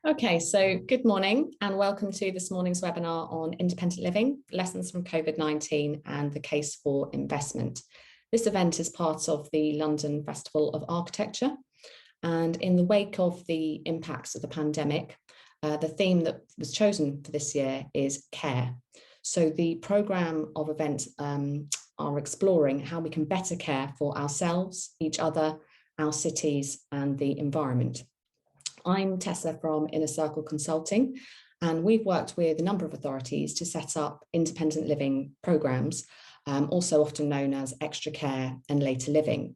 Okay, so good morning and welcome to this morning's webinar on independent living, lessons from COVID-19 and the case for investment. This event is part of the London Festival of Architecture, and in the wake of the impacts of the pandemic, the theme that was chosen for this year is care. So the programme of events are exploring how we can better care for ourselves, each other, our cities and the environment. I'm Tessa from Inner Circle Consulting, and we've worked with a number of authorities to set up independent living programmes, also often known as extra care and later living.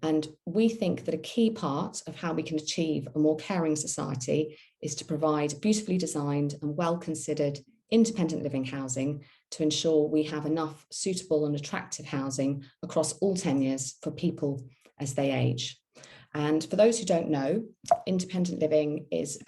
And we think that a key part of how we can achieve a more caring society is to provide beautifully designed and well-considered independent living housing to ensure we have enough suitable and attractive housing across all tenures for people as they age. And for those who don't know, independent living is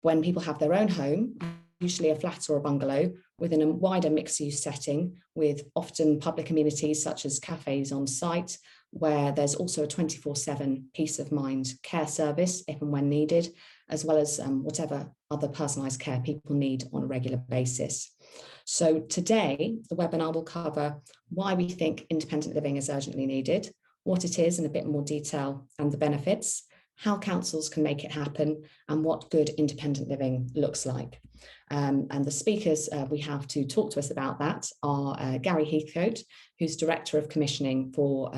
when people have their own home, usually a flat or a bungalow, within a wider mixed-use setting with often public amenities such as cafes on site, where there's also a 24/7 peace of mind care service if and when needed, as well as whatever other personalised care people need on a regular basis. So today, the webinar will cover why we think independent living is urgently needed, what it is in a bit more detail and the benefits, how councils can make it happen, and what good independent living looks like. And the speakers we have to talk to us about that are Gary Heathcote, who's Director of Commissioning for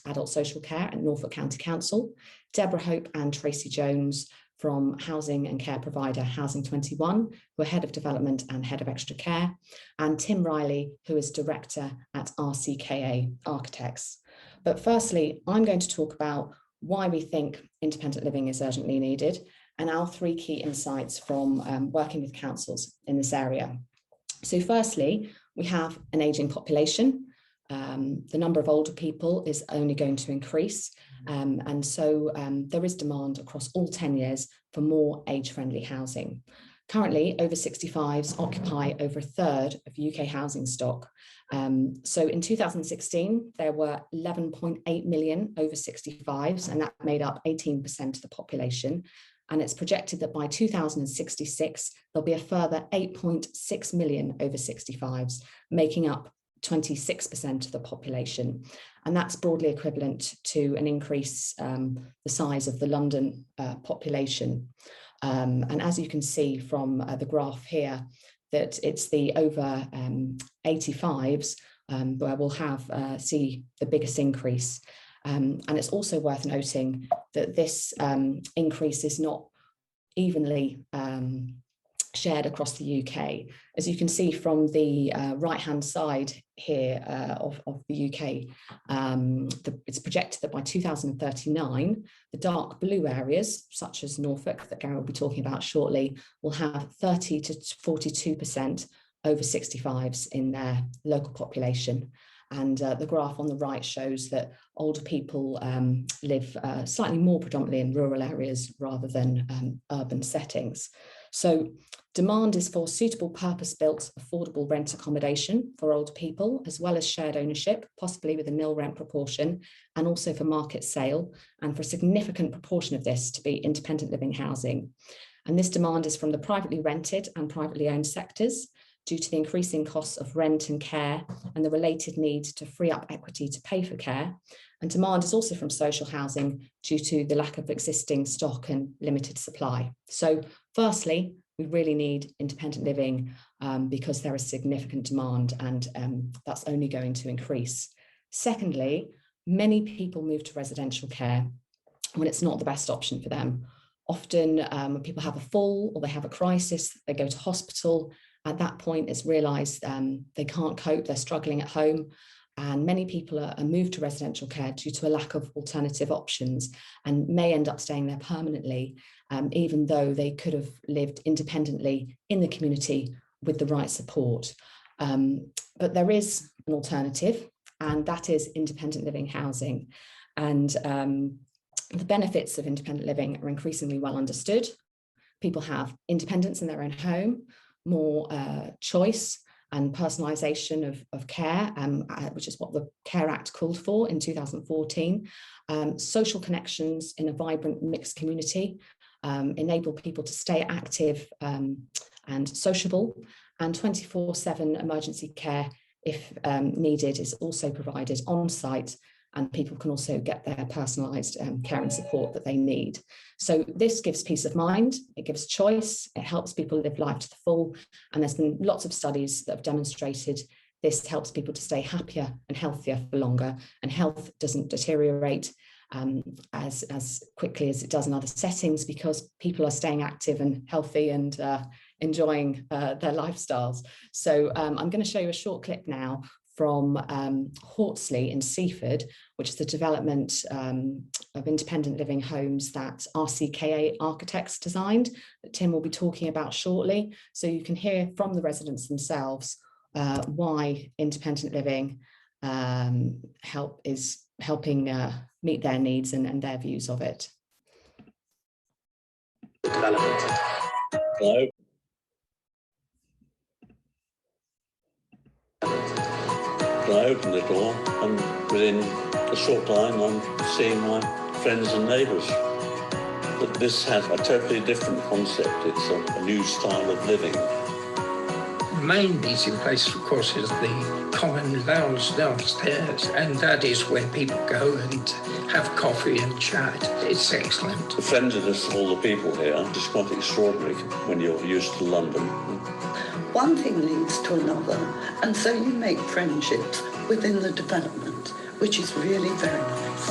Adult Social Care at Norfolk County Council, Deborah Hope and Tracy Jones from housing and care provider Housing 21, who are Head of Development and Head of Extra Care, and Tim Riley, who is Director at RCKA Architects. But firstly, I'm going to talk about why we think independent living is urgently needed and our three key insights from working with councils in this area. So firstly, we have an ageing population. The number of older people is only going to increase. And so there is demand across all tenures for more age-friendly housing. Currently, over 65s occupy over a third of UK housing stock. So in 2016, there were 11.8 million over 65s, and that made up 18% of the population. And it's projected that by 2066, there'll be a further 8.6 million over 65s, making up 26% of the population. And that's broadly equivalent to an increase the size of the London population. And as you can see from the graph here, that it's the over 85s where we'll have see the biggest increase. And it's also worth noting that this increase is not evenly shared across the UK. As you can see from the right-hand side here of the UK, it's projected that by 2039, the dark blue areas, such as Norfolk, that Gary will be talking about shortly, will have 30 to 42% over 65s in their local population. And the graph on the right shows that older people live slightly more predominantly in rural areas rather than urban settings. So demand is for suitable purpose-built, affordable rent accommodation for older people, as well as shared ownership, possibly with a nil rent proportion, and also for market sale, and for a significant proportion of this to be independent living housing. And this demand is from the privately rented and privately owned sectors, due to the increasing costs of rent and care and the related need to free up equity to pay for care. And demand is also from social housing due to the lack of existing stock and limited supply. So firstly, we really need independent living because there is significant demand, and that's only going to increase. Secondly, many people move to residential care when it's not the best option for them. Often when people have a fall or they have a crisis, they go to hospital. At that point, it's realised they can't cope, they're struggling at home, and many people are moved to residential care due to a lack of alternative options and may end up staying there permanently, even though they could have lived independently in the community with the right support. But there is an alternative, and that is independent living housing. And the benefits of independent living are increasingly well understood. People have independence in their own home, more choice and personalisation of care, which is what the Care Act called for in 2014, social connections in a vibrant mixed community, enable people to stay active and sociable, and 24/7 emergency care, if needed, is also provided on site, and people can also get their personalised care and support that they need. So this gives peace of mind, it gives choice, it helps people live life to the full, and there's been lots of studies that have demonstrated this helps people to stay happier and healthier for longer, and health doesn't deteriorate as quickly as it does in other settings, because people are staying active and healthy and enjoying their lifestyles. So I'm going to show you a short clip now from Hawtsley in Seaford, which is the development of independent living homes that RCKA Architects designed, that Tim will be talking about shortly. So you can hear from the residents themselves why independent living is helping meet their needs and their views of it. Development. Hello. I opened the door, and within a short time I'm seeing my friends and neighbours. But this has a totally different concept. It's a new style of living. The main meeting place, of course, is the common lounge downstairs, and that is where people go and have coffee and chat. It's excellent. The friendliness of all the people here is quite extraordinary when you're used to London. One thing leads to another, and so you make friendships within the development, which is really very nice.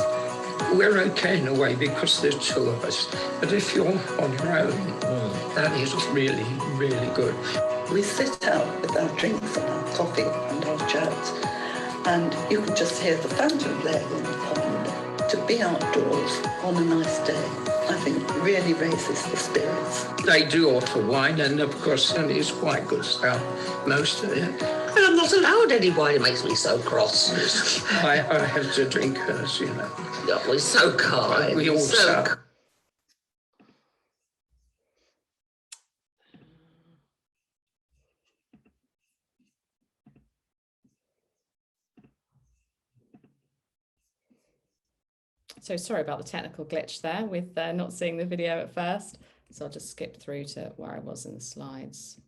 We're okay in a way because there's two of us, but if you're on your own, that is really, really good. We sit out with our drinks and our coffee and our chats, and you can just hear the fountain there in the pond. To be outdoors on a nice day, I think really raises the spirits. They do offer wine, and of course, and it's quite good stuff, most of it. And I'm not allowed any wine, it makes me so cross. I have to drink hers, you know. Oh, we're so kind. We all suck. So sorry about the technical glitch there with not seeing the video at first. So I'll just skip through to where I was in the slides.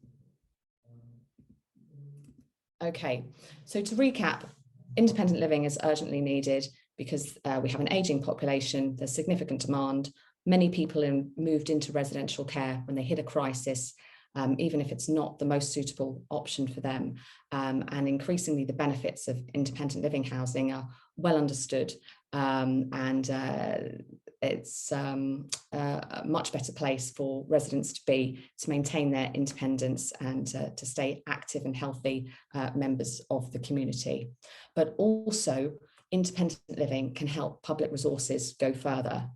Okay, so to recap, independent living is urgently needed because we have an ageing population, there's significant demand. Many people moved into residential care when they hit a crisis, even if it's not the most suitable option for them. And increasingly the benefits of independent living housing are well understood, and it's a much better place for residents to be, to maintain their independence and to stay active and healthy members of the community. But also independent living can help public resources go further.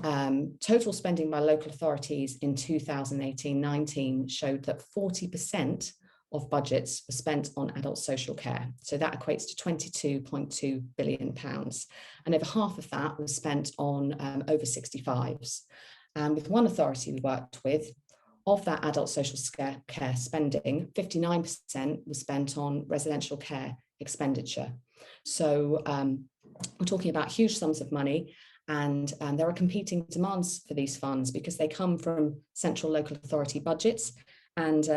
Total spending by local authorities in 2018-19 showed that 40% of budgets were spent on adult social care. So that equates to £22.2 billion. And over half of that was spent on over 65s. And with one authority we worked with, of that adult social care spending, 59% was spent on residential care expenditure. So we're talking about huge sums of money. And there are competing demands for these funds because they come from central local authority budgets, and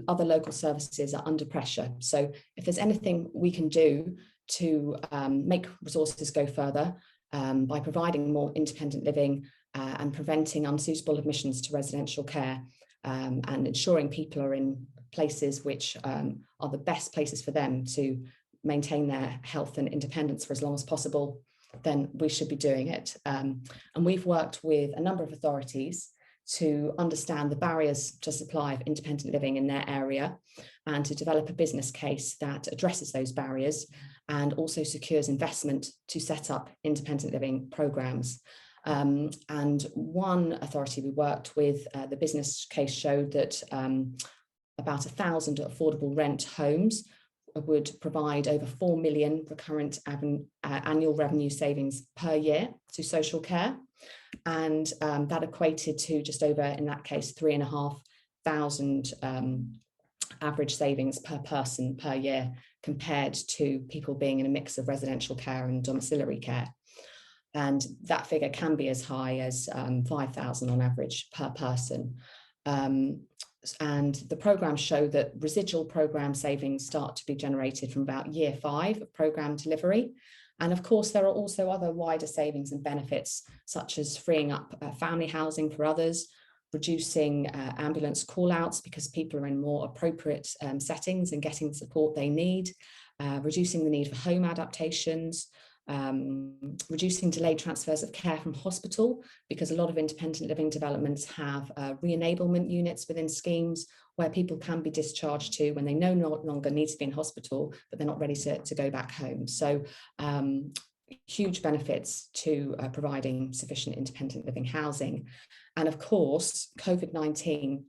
other local services are under pressure. So if there's anything we can do to make resources go further by providing more independent living and preventing unsuitable admissions to residential care, and ensuring people are in places which are the best places for them to maintain their health and independence for as long as possible, then we should be doing it. And we've worked with a number of authorities to understand the barriers to supply of independent living in their area, and to develop a business case that addresses those barriers and also secures investment to set up independent living programs. And one authority we worked with, the business case showed that about 1,000 affordable rent homes would provide over 4 million recurrent annual revenue savings per year to social care. And that equated to just over, in that case, 3,500 average savings per person per year, compared to people being in a mix of residential care and domiciliary care. and that figure can be as high as 5,000 on average per person. And the programs show that residual program savings start to be generated from about year 5 of program delivery. And of course, there are also other wider savings and benefits, such as freeing up family housing for others, reducing ambulance call-outs because people are in more appropriate settings and getting the support they need, reducing the need for home adaptations, reducing delayed transfers of care from hospital, because a lot of independent living developments have re-enablement units within schemes where people can be discharged to when they no longer need to be in hospital, but they're not ready to go back home. So huge benefits to providing sufficient independent living housing. And of course, COVID-19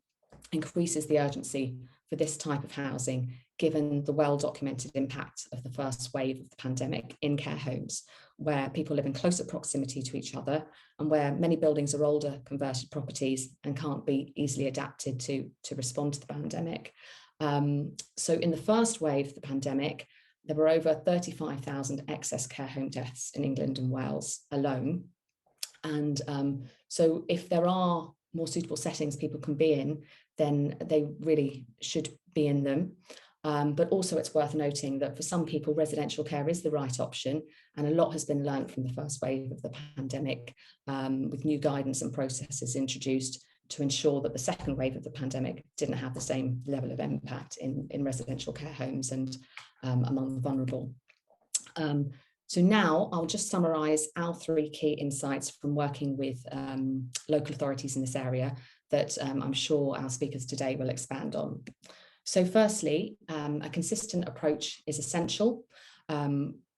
increases the urgency for this type of housing, given the well-documented impact of the first wave of the pandemic in care homes, where people live in closer proximity to each other and where many buildings are older converted properties and can't be easily adapted to respond to the pandemic. So in the first wave of the pandemic, there were over 35,000 excess care home deaths in England and Wales alone. And so if there are more suitable settings people can be in, then they really should be in them. But also it's worth noting that for some people, residential care is the right option, and a lot has been learned from the first wave of the pandemic, with new guidance and processes introduced to ensure that the second wave of the pandemic didn't have the same level of impact in residential care homes and among the vulnerable. So now I'll just summarise our 3 key insights from working with local authorities in this area that I'm sure our speakers today will expand on. So firstly, a consistent approach is essential.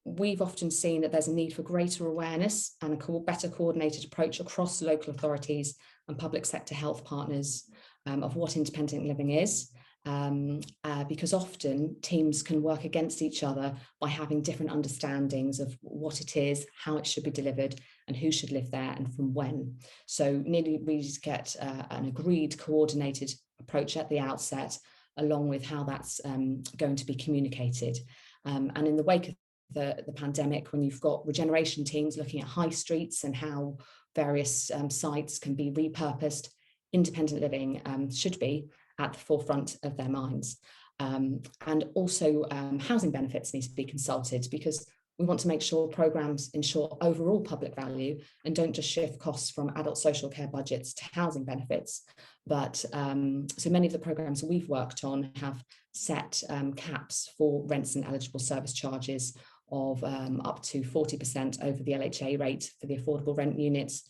We've often seen that there's a need for greater awareness and a better coordinated approach across local authorities and public sector health partners of what independent living is. Because often teams can work against each other by having different understandings of what it is, how it should be delivered, and who should live there and from when. So nearly we get an agreed, coordinated approach at the outset, along with how that's going to be communicated. And in the wake of the pandemic, when you've got regeneration teams looking at high streets and how various sites can be repurposed, independent living should be at the forefront of their minds. And also housing benefits need to be consulted, because we want to make sure programmes ensure overall public value and don't just shift costs from adult social care budgets to housing benefits. But so many of the programmes we've worked on have set caps for rents and eligible service charges of up to 40% over the LHA rate for the affordable rent units,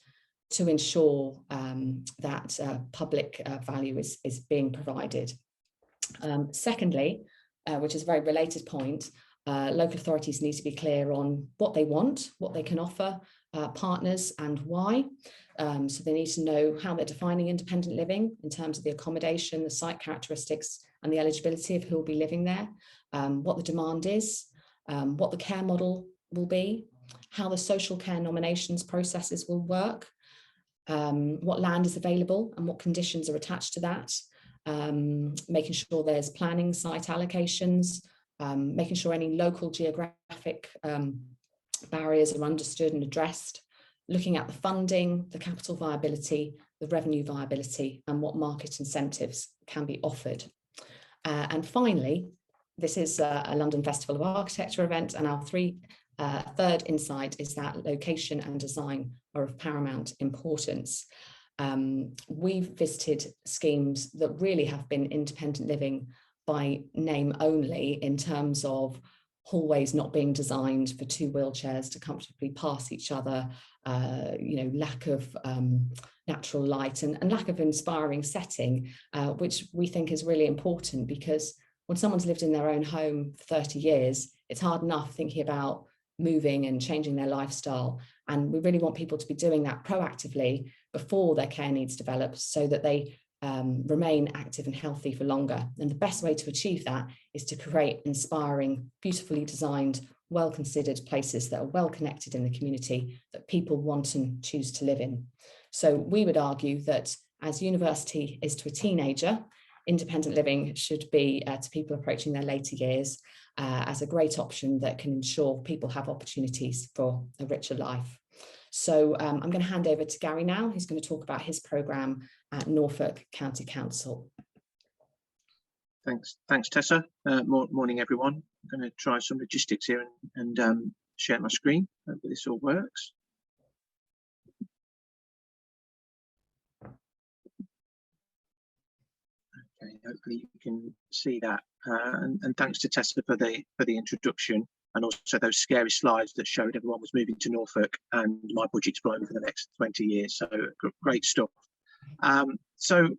to ensure that public value is being provided. Secondly, which is a very related point, local authorities need to be clear on what they want, what they can offer partners and why. So they need to know how they're defining independent living in terms of the accommodation, the site characteristics and the eligibility of who will be living there, what the demand is, what the care model will be, how the social care nominations processes will work, what land is available and what conditions are attached to that, making sure there's planning, site allocations, making sure any local geographic barriers are understood and addressed, looking at the funding, the capital viability, the revenue viability, and what market incentives can be offered. And finally, this is a London Festival of Architecture event, and our third insight is that location and design are of paramount importance. We've visited schemes that really have been independent living by name only, in terms of hallways not being designed for 2 wheelchairs to comfortably pass each other, lack of natural light and lack of inspiring setting, which we think is really important, because when someone's lived in their own home for 30 years, it's hard enough thinking about moving and changing their lifestyle. And we really want people to be doing that proactively before their care needs develop, so that they remain active and healthy for longer. And the best way to achieve that is to create inspiring, beautifully designed, well-considered places that are well connected in the community that people want and choose to live in. So we would argue that as university is to a teenager, independent living should be to people approaching their later years, as a great option that can ensure people have opportunities for a richer life. So I'm going to hand over to Gary now, who's going to talk about his programme at Norfolk County Council. Thanks, Tessa. Morning, everyone. I'm going to try some logistics here and share my screen. Hopefully this all works. Okay, hopefully you can see that. And thanks to Tessa for the introduction, and also those scary slides that showed everyone was moving to Norfolk and my budget's blown for the next 20 years. So great stuff. So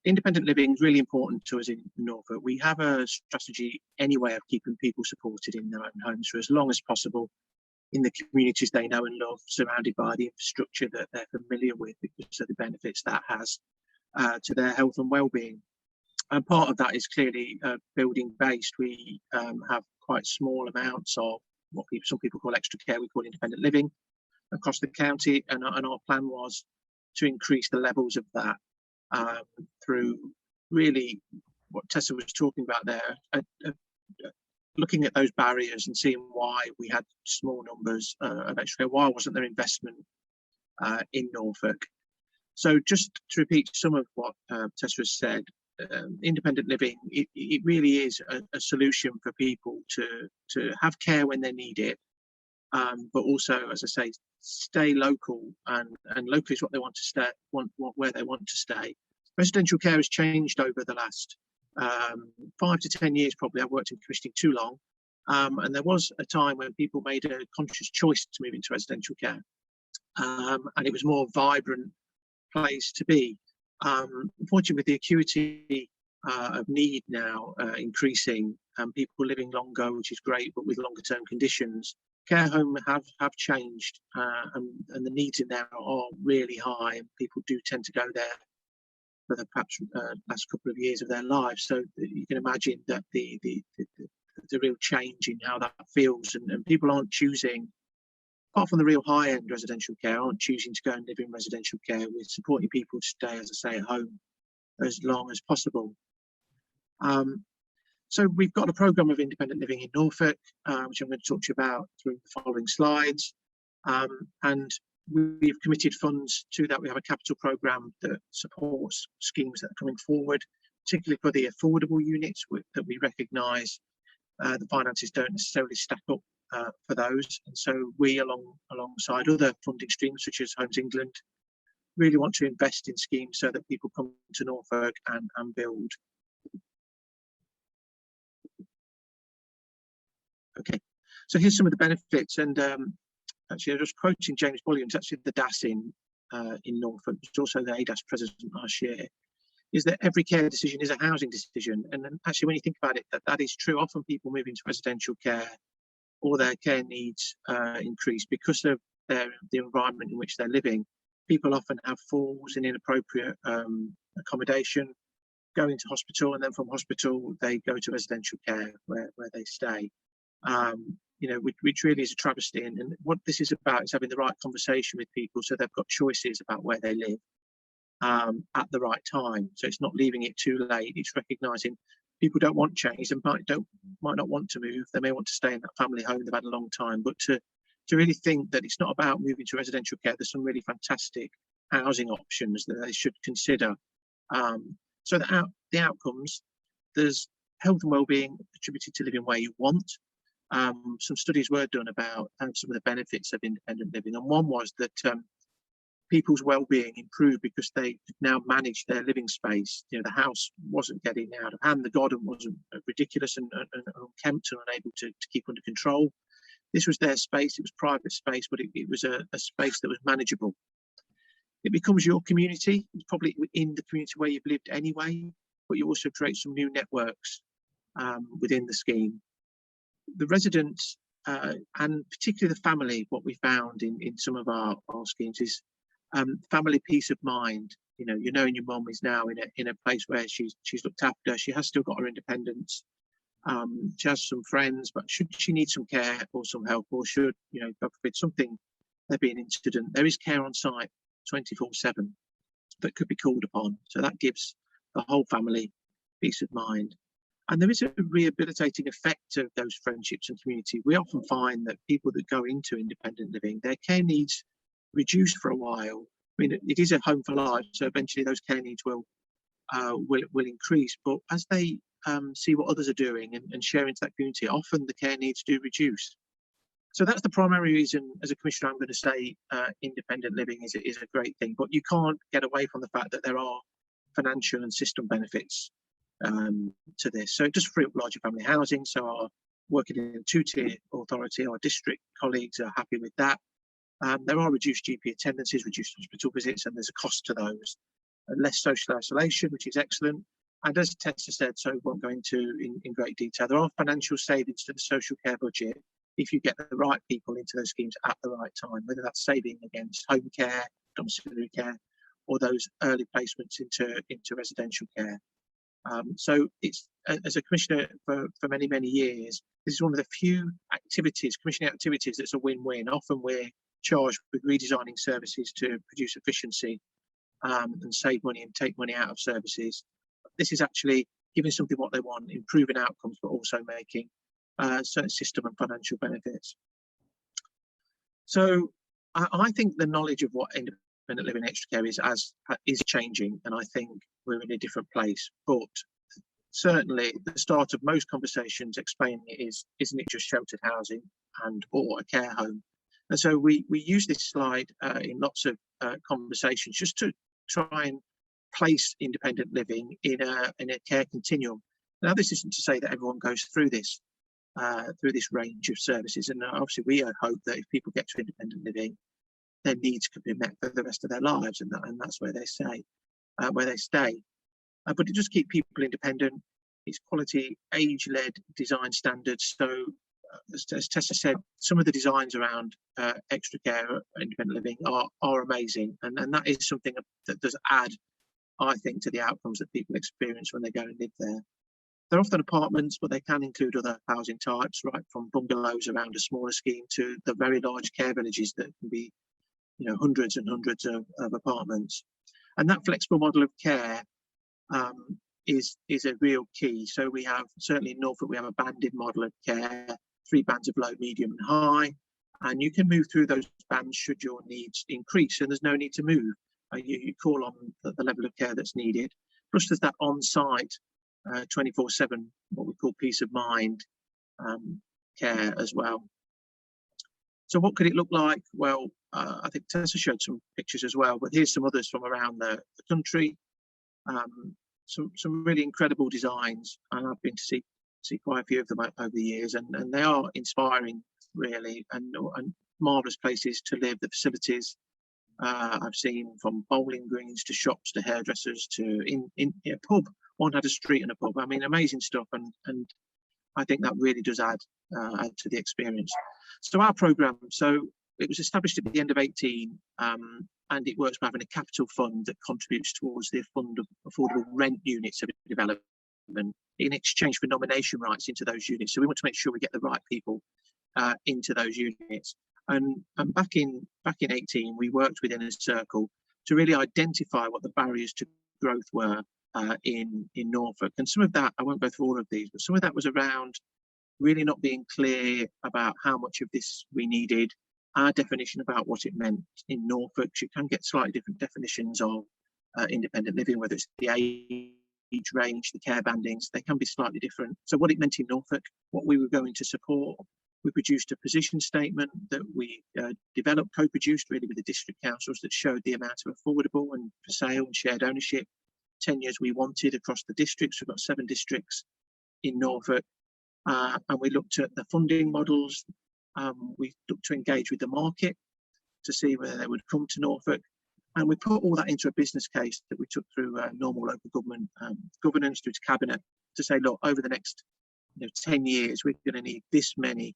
independent living is really important to us in Norfolk. We have a strategy anyway of keeping people supported in their own homes for as long as possible in the communities they know and love, surrounded by the infrastructure that they're familiar with because of the benefits that has to their health and well-being. And part of that is clearly building based. We have quite small amounts of what some people call extra care, we call independent living across the county, and our plan was to increase the levels of that through really what Tessa was talking about there, looking at those barriers and seeing why we had small numbers of extra care, why wasn't there investment in Norfolk. So just to repeat some of what Tessa has said, independent living, it really is a solution for people to have care when they need it, but also, as I say, stay local, and local is what they want to stay, where they want to stay. Residential care has changed over the last 5 to 10 years probably. I've worked in commissioning too long, and there was a time when people made a conscious choice to move into residential care, and it was a more vibrant place to be. Unfortunately, with the acuity of need now increasing, and people living longer, which is great, but with longer term conditions, care home have changed, and the needs in there are really high, and people do tend to go there for the perhaps last couple of years of their lives. So you can imagine that the real change in how that feels, and people aren't choosing, apart from the real high-end residential care, aren't choosing to go and live in residential care. We're supporting people to stay, as I say, at home as long as possible. So we've got a programme of independent living in Norfolk, which I'm going to talk to you about through the following slides. And we've committed funds to that. We have a capital programme that supports schemes that are coming forward, particularly for the affordable units that we recognise the finances don't necessarily stack up for those, and so we, alongside other funding streams such as Homes England, really want to invest in schemes so that people come to Norfolk and build. Okay, so here's some of the benefits, and actually I'm just quoting James Bullion, actually the DAS in Norfolk, but also the ADAS president last year, is that every care decision is a housing decision. And then actually, when you think about it, that is true. Often people move into residential care, or their care needs increase because of the environment in which they're living. People often have falls in inappropriate accommodation, go into hospital, and then from hospital they go to residential care where they stay. You know, which really is a travesty. And what this is about is having the right conversation with people so they've got choices about where they live at the right time. So it's not leaving it too late. It's recognising people don't want change and might not want to move. They may want to stay in that family home they've had a long time, but to really think that it's not about moving to residential care. There's some really fantastic housing options that they should consider. So the outcomes, there's health and well-being attributed to living where you want. Some studies were done about some of the benefits of independent living, and one was that people's well-being improved because they could now manage their living space. You know, the house wasn't getting out of hand, the garden wasn't ridiculous and unkempt and unable to keep under control. This was their space, it was private space, but it was a space that was manageable. It becomes your community. It's probably in the community where you've lived anyway, but you also create some new networks within the scheme. The residents and particularly the family, what we found in some of our schemes is family peace of mind. You know, your mum is now in a place where she's looked after. She has still got her independence. She has some friends, but should she need some care or some help, or should, you know, God forbid something, there be an incident, there is care on site 24/7 that could be called upon. So that gives the whole family peace of mind. And there is a rehabilitating effect of those friendships and community. We often find that people that go into independent living, their care needs reduce for a while. I mean, it is a home for life, so eventually those care needs will increase. But as they see what others are doing and share into that community, often the care needs do reduce. So that's the primary reason, as a commissioner, I'm going to say independent living is a great thing. But you can't get away from the fact that there are financial and system benefits to this. So it does free up larger family housing. So our working in a two-tier authority, our district colleagues are happy with that. There are reduced GP attendances, reduced hospital visits, and there's a cost to those. Less social isolation, which is excellent. And as Tessa said, so I won't go into in great detail, there are financial savings to the social care budget if you get the right people into those schemes at the right time, whether that's saving against home care, domiciliary care, or those early placements into residential care. So it's, as a commissioner for many, many years, this is one of the few activities, commissioning activities, that's a win-win. Often we're charged with redesigning services to produce efficiency and save money and take money out of services. This is actually giving something what they want, improving outcomes, but also making certain system and financial benefits. So I think the knowledge of what independent living extra care is changing, and I think we're in a different place. But certainly the start of most conversations explaining it isn't it just sheltered housing or a care home? And so we use this slide in lots of conversations just to try and place independent living in a care continuum. Now, this isn't to say that everyone goes through this range of services, and obviously we hope that if people get to independent living, their needs can be met for the rest of their lives, and that's where they stay. But it does keep people independent. It's quality, age-led design standards. So, as Tessa said, some of the designs around extra care, independent living are amazing, and that is something that does add, I think, to the outcomes that people experience when they go and live there. They're often apartments, but they can include other housing types, right from bungalows around a smaller scheme to the very large care villages that can be, hundreds and hundreds of apartments. And that flexible model of care is a real key. So we have, certainly in Norfolk, we have a banded model of care, 3 bands of low, medium and high, and you can move through those bands should your needs increase, and there's no need to move. You call on the level of care that's needed. Plus there's that on-site 24/7, what we call peace of mind care as well. So what could it look like? Well, I think Tessa showed some pictures as well, but here's some others from around the country. Some really incredible designs, and I've been to see quite a few of them over the years, and they are inspiring, really, and marvellous places to live. The facilities I've seen, from bowling greens to shops to hairdressers to in a pub. One had a street and a pub. I mean, amazing stuff, and I think that really does add to the experience. So our programme, so it was established at the end of 18, and it works by having a capital fund that contributes towards the fund of affordable rent units of development in exchange for nomination rights into those units. So we want to make sure we get the right people into those units. And back in 18, we worked within a circle to really identify what the barriers to growth were in Norfolk. And some of that, I won't go through all of these, but some of that was around really not being clear about how much of this we needed, our definition about what it meant in Norfolk. You can get slightly different definitions of independent living, whether it's the age range, the care bandings, they can be slightly different. So what it meant in Norfolk, what we were going to support. We produced a position statement that we developed, co-produced really with the district councils, that showed the amount of affordable and for sale and shared ownership tenures we wanted across the districts. We've got 7 districts in Norfolk, and we looked at the funding models. We looked to engage with the market to see whether they would come to Norfolk, and we put all that into a business case that we took through normal local government governance, through to cabinet, to say, look, over the next 10 years, we're going to need this many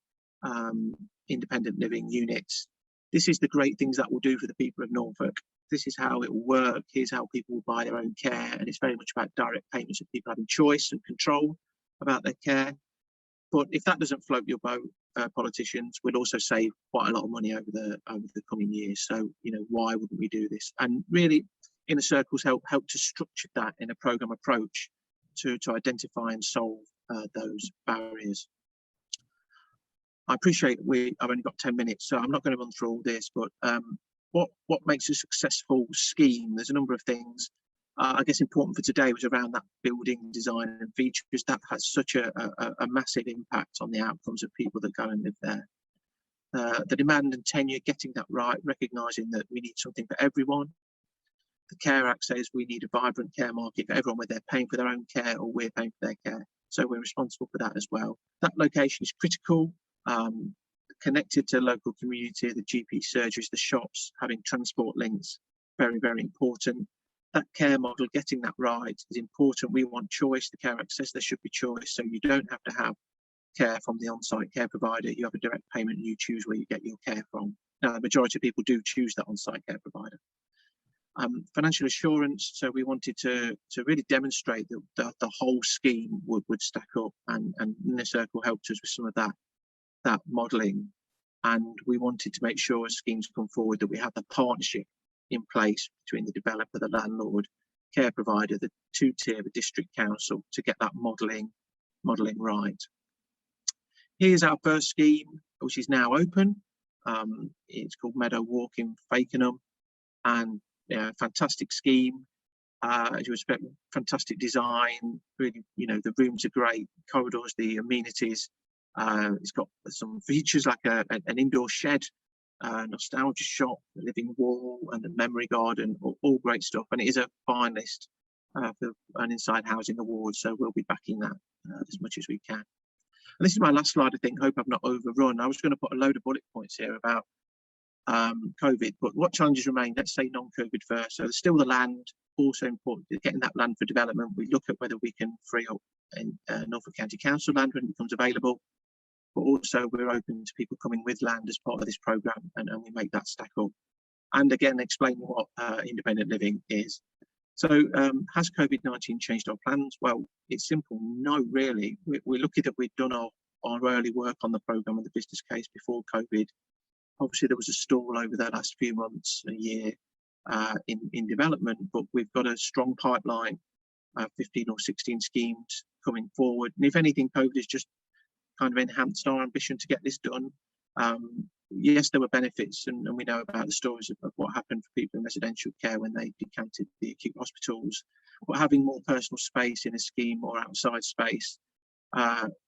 independent living units. This is the great things that will do for the people of Norfolk. This is how it will work. Here's how people will buy their own care, and it's very much about direct payments of people having choice and control about their care. But if that doesn't float your boat, politicians, we'll also save quite a lot of money over the coming years. So why wouldn't we do this? And really, inner circles help to structure that in a programme approach to identify and solve those barriers. I appreciate I've only got 10 minutes, so I'm not going to run through all this, but what what makes a successful scheme? There's a number of things. I guess important for today was around that building design and features. That has such a massive impact on the outcomes of people that go and live there. The demand and tenure, getting that right, recognising that we need something for everyone. The Care Act says we need a vibrant care market for everyone, whether they're paying for their own care or we're paying for their care. So we're responsible for that as well. That location is critical, connected to local community, the GP surgeries, the shops, having transport links, very, very important. That care model, getting that right is important. We want choice. The Care Act says there should be choice. So you don't have to have care from the on-site care provider. You have a direct payment and you choose where you get your care from. Now, the majority of people do choose that on-site care provider. Financial assurance, so we wanted to really demonstrate that the whole scheme would stack up, and Inner Circle helped us with some of that modelling. And we wanted to make sure as schemes come forward that we have the partnership in place between the developer, the landlord, care provider, the two-tier, the district council, to get that modelling right. Here's our first scheme, which is now open. It's called Meadow Walk in Fakenham, and fantastic scheme. As you expect, fantastic design. Really, the rooms are great, corridors, the amenities. It's got some features like an indoor shed, nostalgia shop, a living wall, and a memory garden. All great stuff. And it is a finalist for an Inside Housing Award, so we'll be backing that as much as we can. And this is my last slide, I think. Hope I've not overrun. I was going to put a load of bullet points here about COVID, but what challenges remain? Let's say non-COVID first. So there's still the land, also important, getting that land for development. We look at whether we can free up in Norfolk County Council land when it becomes available, but also we're open to people coming with land as part of this programme, and we make that stack up. And again, explain what independent living is. So has COVID-19 changed our plans? Well, it's simple, no, really. We're lucky that we've done our early work on the programme and the business case before COVID. Obviously, there was a stall over the last few months, a year in development, but we've got a strong pipeline, 15 or 16 schemes coming forward. And if anything, COVID has just kind of enhanced our ambition to get this done. Yes, there were benefits, and we know about the stories of what happened for people in residential care when they decanted the acute hospitals. But having more personal space in a scheme or outside space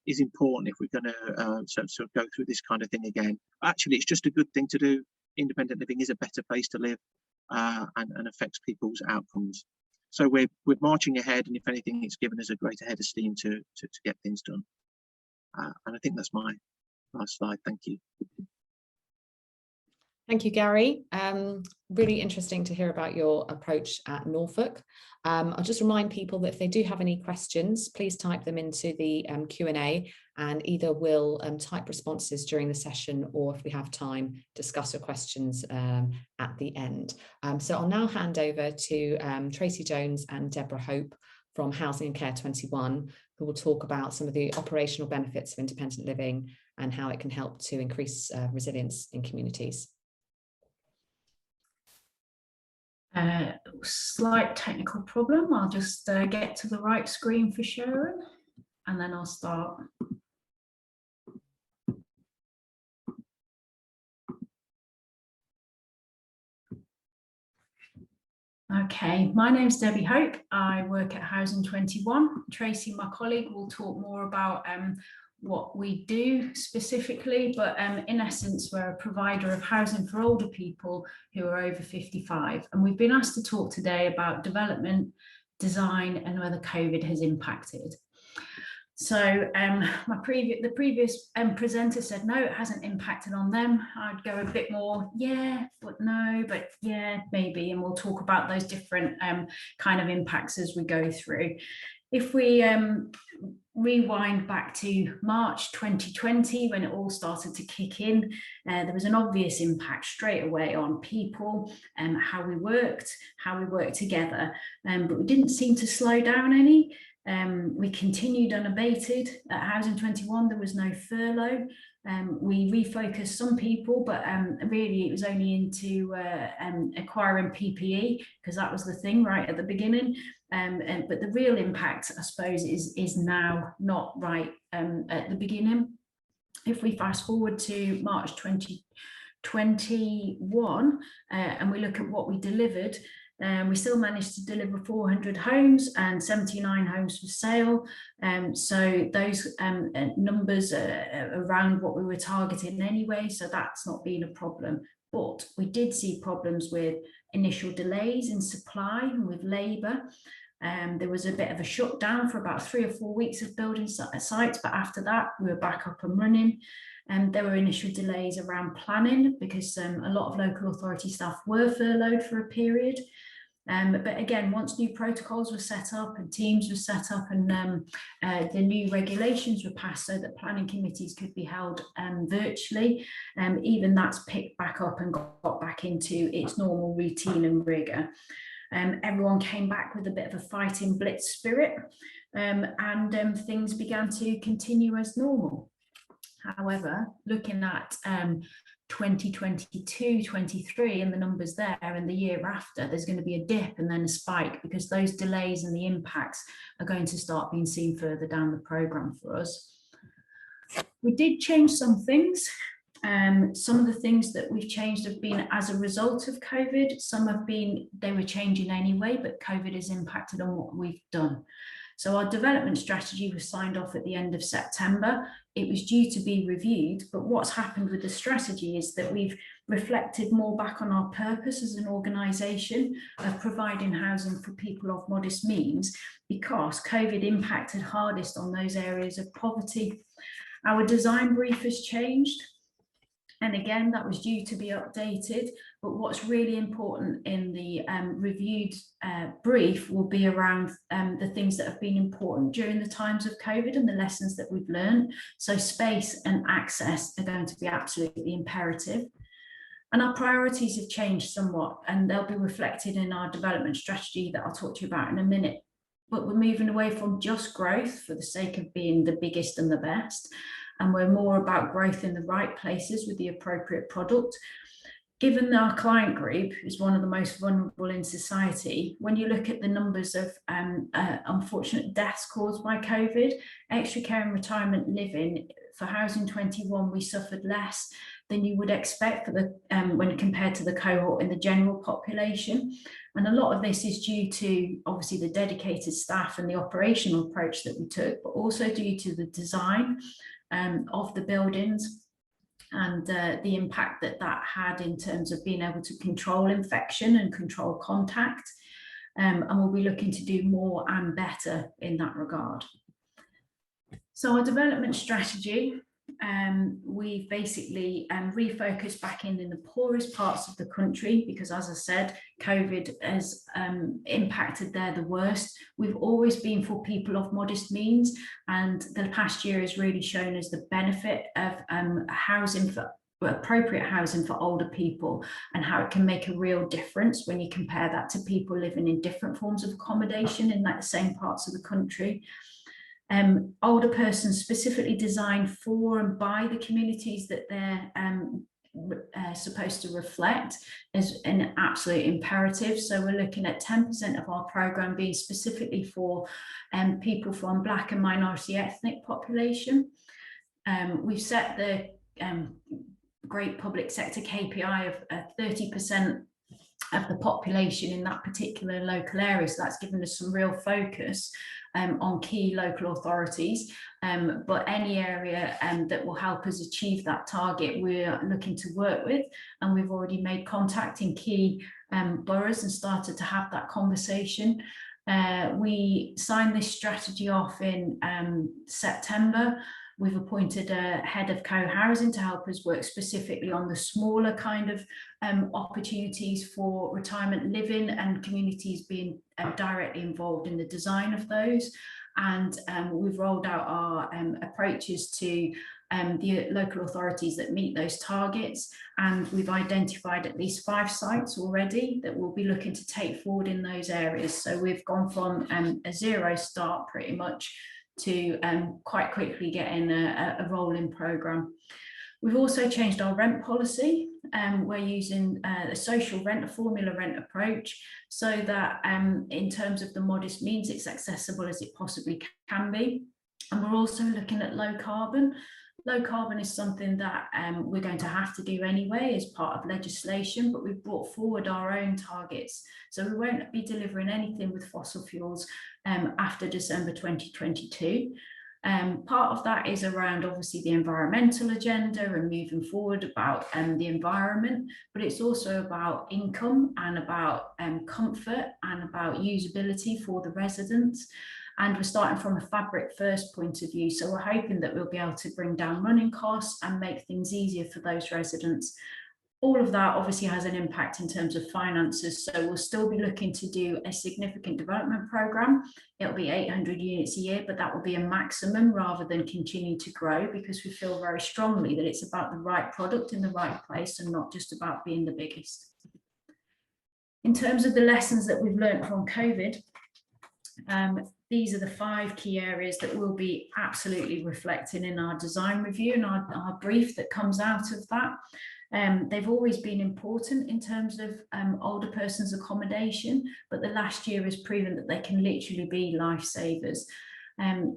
is important if we're going to sort of go through this kind of thing again. Actually, it's just a good thing to do. Independent living is a better place to live and affects people's outcomes. So we're marching ahead, and if anything, it's given us a greater head of steam to get things done. And I think that's my last slide. Thank you. Thank you, Gary. Really interesting to hear about your approach at Norfolk. I'll just remind people that if they do have any questions, please type them into the Q&A, and either we'll type responses during the session, or if we have time, discuss your questions at the end. So I'll now hand over to Tracy Jones and Deborah Hope from Housing and Care 21, who will talk about some of the operational benefits of independent living and how it can help to increase resilience in communities. Slight technical problem. I'll just get to the right screen for sharing, and then I'll start. Okay, my name's Debbie Hope. I work at Housing 21. Tracy, my colleague, will talk more about what we do specifically, but in essence, we're a provider of housing for older people who are over 55. And we've been asked to talk today about development, design, and whether COVID has impacted. So the previous presenter said, no, it hasn't impacted on them. I'd go a bit more, yeah, but no, but yeah, maybe. And we'll talk about those different kind of impacts as we go through. If we rewind back to March 2020, when it all started to kick in, there was an obvious impact straight away on people and how we worked together, but we didn't seem to slow down any. We continued unabated. At Housing 21, there was no furlough. We refocused some people, but really it was only into acquiring PPE, because that was the thing right at the beginning. But the real impact, I suppose, is now, not right at the beginning. If we fast forward to March 2021, 21 and we look at what we delivered, we still managed to deliver 400 homes and 79 homes for sale. So those numbers are around what we were targeting anyway, so that's not been a problem. But we did see problems with initial delays in supply and with labour. There was a bit of a shutdown for about 3 or 4 weeks of building sites, but after that we were back up and running. There were initial delays around planning because a lot of local authority staff were furloughed for a period. But again, once new protocols were set up and teams were set up and the new regulations were passed so that planning committees could be held virtually, even that's picked back up and got back into its normal routine and rigour. Everyone came back with a bit of a fighting blitz spirit, and things began to continue as normal. However, looking at 2022-23 and the numbers there, and the year after, there's going to be a dip and then a spike because those delays and the impacts are going to start being seen further down the programme for us. We did change some things. Some of the things that we've changed have been as a result of COVID. Some have been, they were changing anyway, but COVID has impacted on what we've done. So our development strategy was signed off at the end of September. It was due to be reviewed, but what's happened with the strategy is that we've reflected more back on our purpose as an organisation of providing housing for people of modest means, because COVID impacted hardest on those areas of poverty. Our design brief has changed. And again, that was due to be updated, but what's really important in the reviewed brief will be around the things that have been important during the times of COVID and the lessons that we've learned. So space and access are going to be absolutely imperative. And our priorities have changed somewhat, and they'll be reflected in our development strategy that I'll talk to you about in a minute. But we're moving away from just growth for the sake of being the biggest and the best. And we're more about growth in the right places with the appropriate product. Given our client group is one of the most vulnerable in society, when you look at the numbers of unfortunate deaths caused by COVID, extra care and retirement living for Housing 21, we suffered less than you would expect for the when compared to the cohort in the general population. And a lot of this is due to obviously the dedicated staff and the operational approach that we took, but also due to the design of the buildings and the impact that that had in terms of being able to control infection and control contact. And we'll be looking to do more and better in that regard. So our development strategy, we've basically refocused back in the poorest parts of the country because, as I said, COVID has impacted there the worst. We've always been for people of modest means, and the past year has really shown us the benefit of housing for appropriate housing for older people and how it can make a real difference when you compare that to people living in different forms of accommodation in the same parts of the country. Older persons specifically designed for and by the communities that they're supposed to reflect is an absolute imperative. So we're looking at 10% of our programme being specifically for people from Black and minority ethnic population. We've set the great public sector KPI of 30% of the population in that particular local area. So that's given us some real focus on key local authorities, but any area that will help us achieve that target we're looking to work with, and we've already made contact in key boroughs and started to have that conversation. We signed this strategy off in September. We've appointed a head of co-housing to help us work specifically on the smaller kind of opportunities for retirement living and communities being directly involved in the design of those. And we've rolled out our approaches to the local authorities that meet those targets. And we've identified at least 5 sites already that we'll be looking to take forward in those areas. So we've gone from a zero start pretty much to quite quickly getting a rolling programme. We've also changed our rent policy. We're using a social rent, a formula rent approach, so that in terms of the modest means, it's accessible as it possibly can be. And we're also looking at low carbon. Low carbon is something that we're going to have to do anyway as part of legislation, but we've brought forward our own targets. So we won't be delivering anything with fossil fuels after December 2022. Part of that is around obviously the environmental agenda and moving forward about the environment, but it's also about income and about comfort and about usability for the residents. And we're starting from a fabric first point of view. So we're hoping that we'll be able to bring down running costs and make things easier for those residents. All of that obviously has an impact in terms of finances. So we'll still be looking to do a significant development programme. It'll be 800 units a year, but that will be a maximum rather than continue to grow, because we feel very strongly that it's about the right product in the right place and not just about being the biggest. In terms of the lessons that we've learned from COVID, these are the 5 key areas that we'll be absolutely reflecting in our design review and our brief that comes out of that. They've always been important in terms of older persons accommodation, but the last year has proven that they can literally be lifesavers.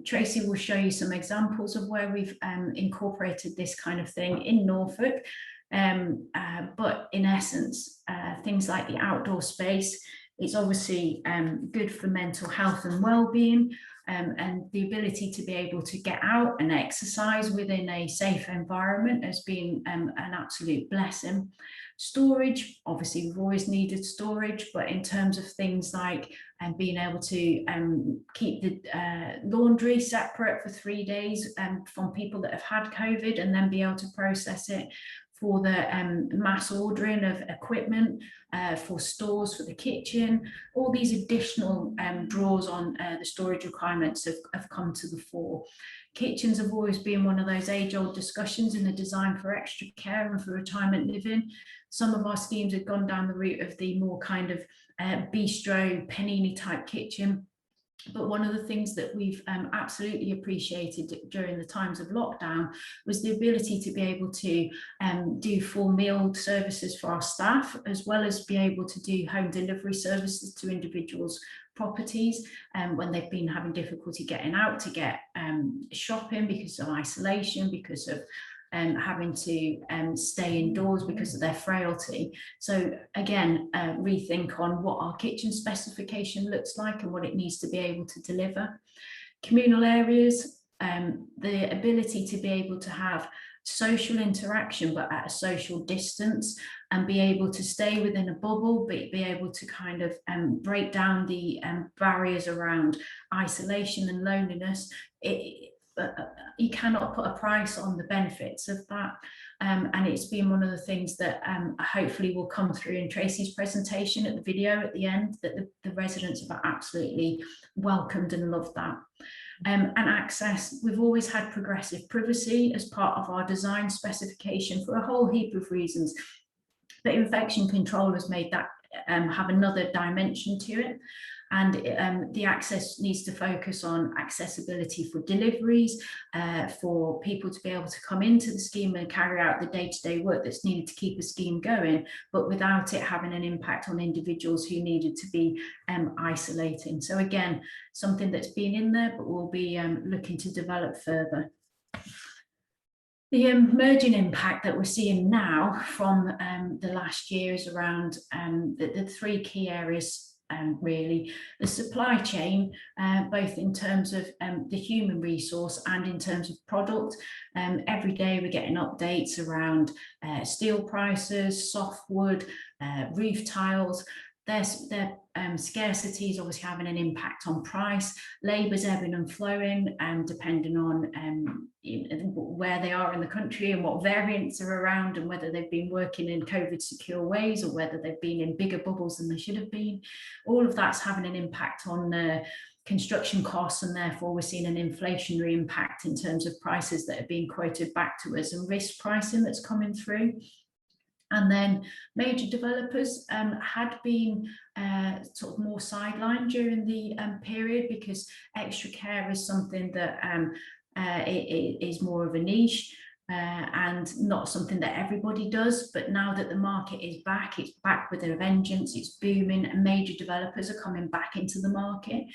Tracy will show you some examples of where we've incorporated this kind of thing in Norfolk. But in essence, things like the outdoor space, it's obviously good for mental health and well-being, and the ability to be able to get out and exercise within a safe environment has been an absolute blessing. Storage, obviously we've always needed storage, but in terms of things like being able to keep the laundry separate for 3 days from people that have had COVID, and then be able to process it for the mass ordering of equipment, for stores, for the kitchen. All these additional draws on the storage requirements have come to the fore. Kitchens have always been one of those age-old discussions in the design for extra care and for retirement living. Some of our schemes have gone down the route of the more kind of bistro, panini type kitchen. But one of the things that we've absolutely appreciated during the times of lockdown was the ability to be able to do full meal services for our staff, as well as be able to do home delivery services to individuals' properties when they've been having difficulty getting out to get shopping because of isolation, because of having to stay indoors because of their frailty. So again, rethink on what our kitchen specification looks like and what it needs to be able to deliver. Communal areas, the ability to be able to have social interaction but at a social distance, and be able to stay within a bubble, but be able to kind of break down the barriers around isolation and loneliness. You cannot put a price on the benefits of that, and it's been one of the things that hopefully will come through in Tracy's presentation at the video at the end, that the residents have absolutely welcomed and loved that. And access, we've always had progressive privacy as part of our design specification for a whole heap of reasons, but infection control has made that have another dimension to it. And the access needs to focus on accessibility for deliveries, for people to be able to come into the scheme and carry out the day-to-day work that's needed to keep a scheme going, but without it having an impact on individuals who needed to be isolating. So again, something that's been in there, but we'll be looking to develop further. The emerging impact that we're seeing now from the last year is around the 3 key areas. Really, the supply chain, both in terms of the human resource and in terms of product. Every day we're getting updates around steel prices, softwood, roof tiles. Their scarcity is obviously having an impact on price. Labour's ebbing and flowing, depending on where they are in the country and what variants are around, and whether they've been working in COVID secure ways or whether they've been in bigger bubbles than they should have been. All of that's having an impact on construction costs, and therefore we're seeing an inflationary impact in terms of prices that are being quoted back to us and risk pricing that's coming through. And then major developers had been sort of more sidelined during the period, because extra care is something that is more of a niche. and not something that everybody does. But now that the market is back, it's back with a vengeance, it's booming, and major developers are coming back into the market.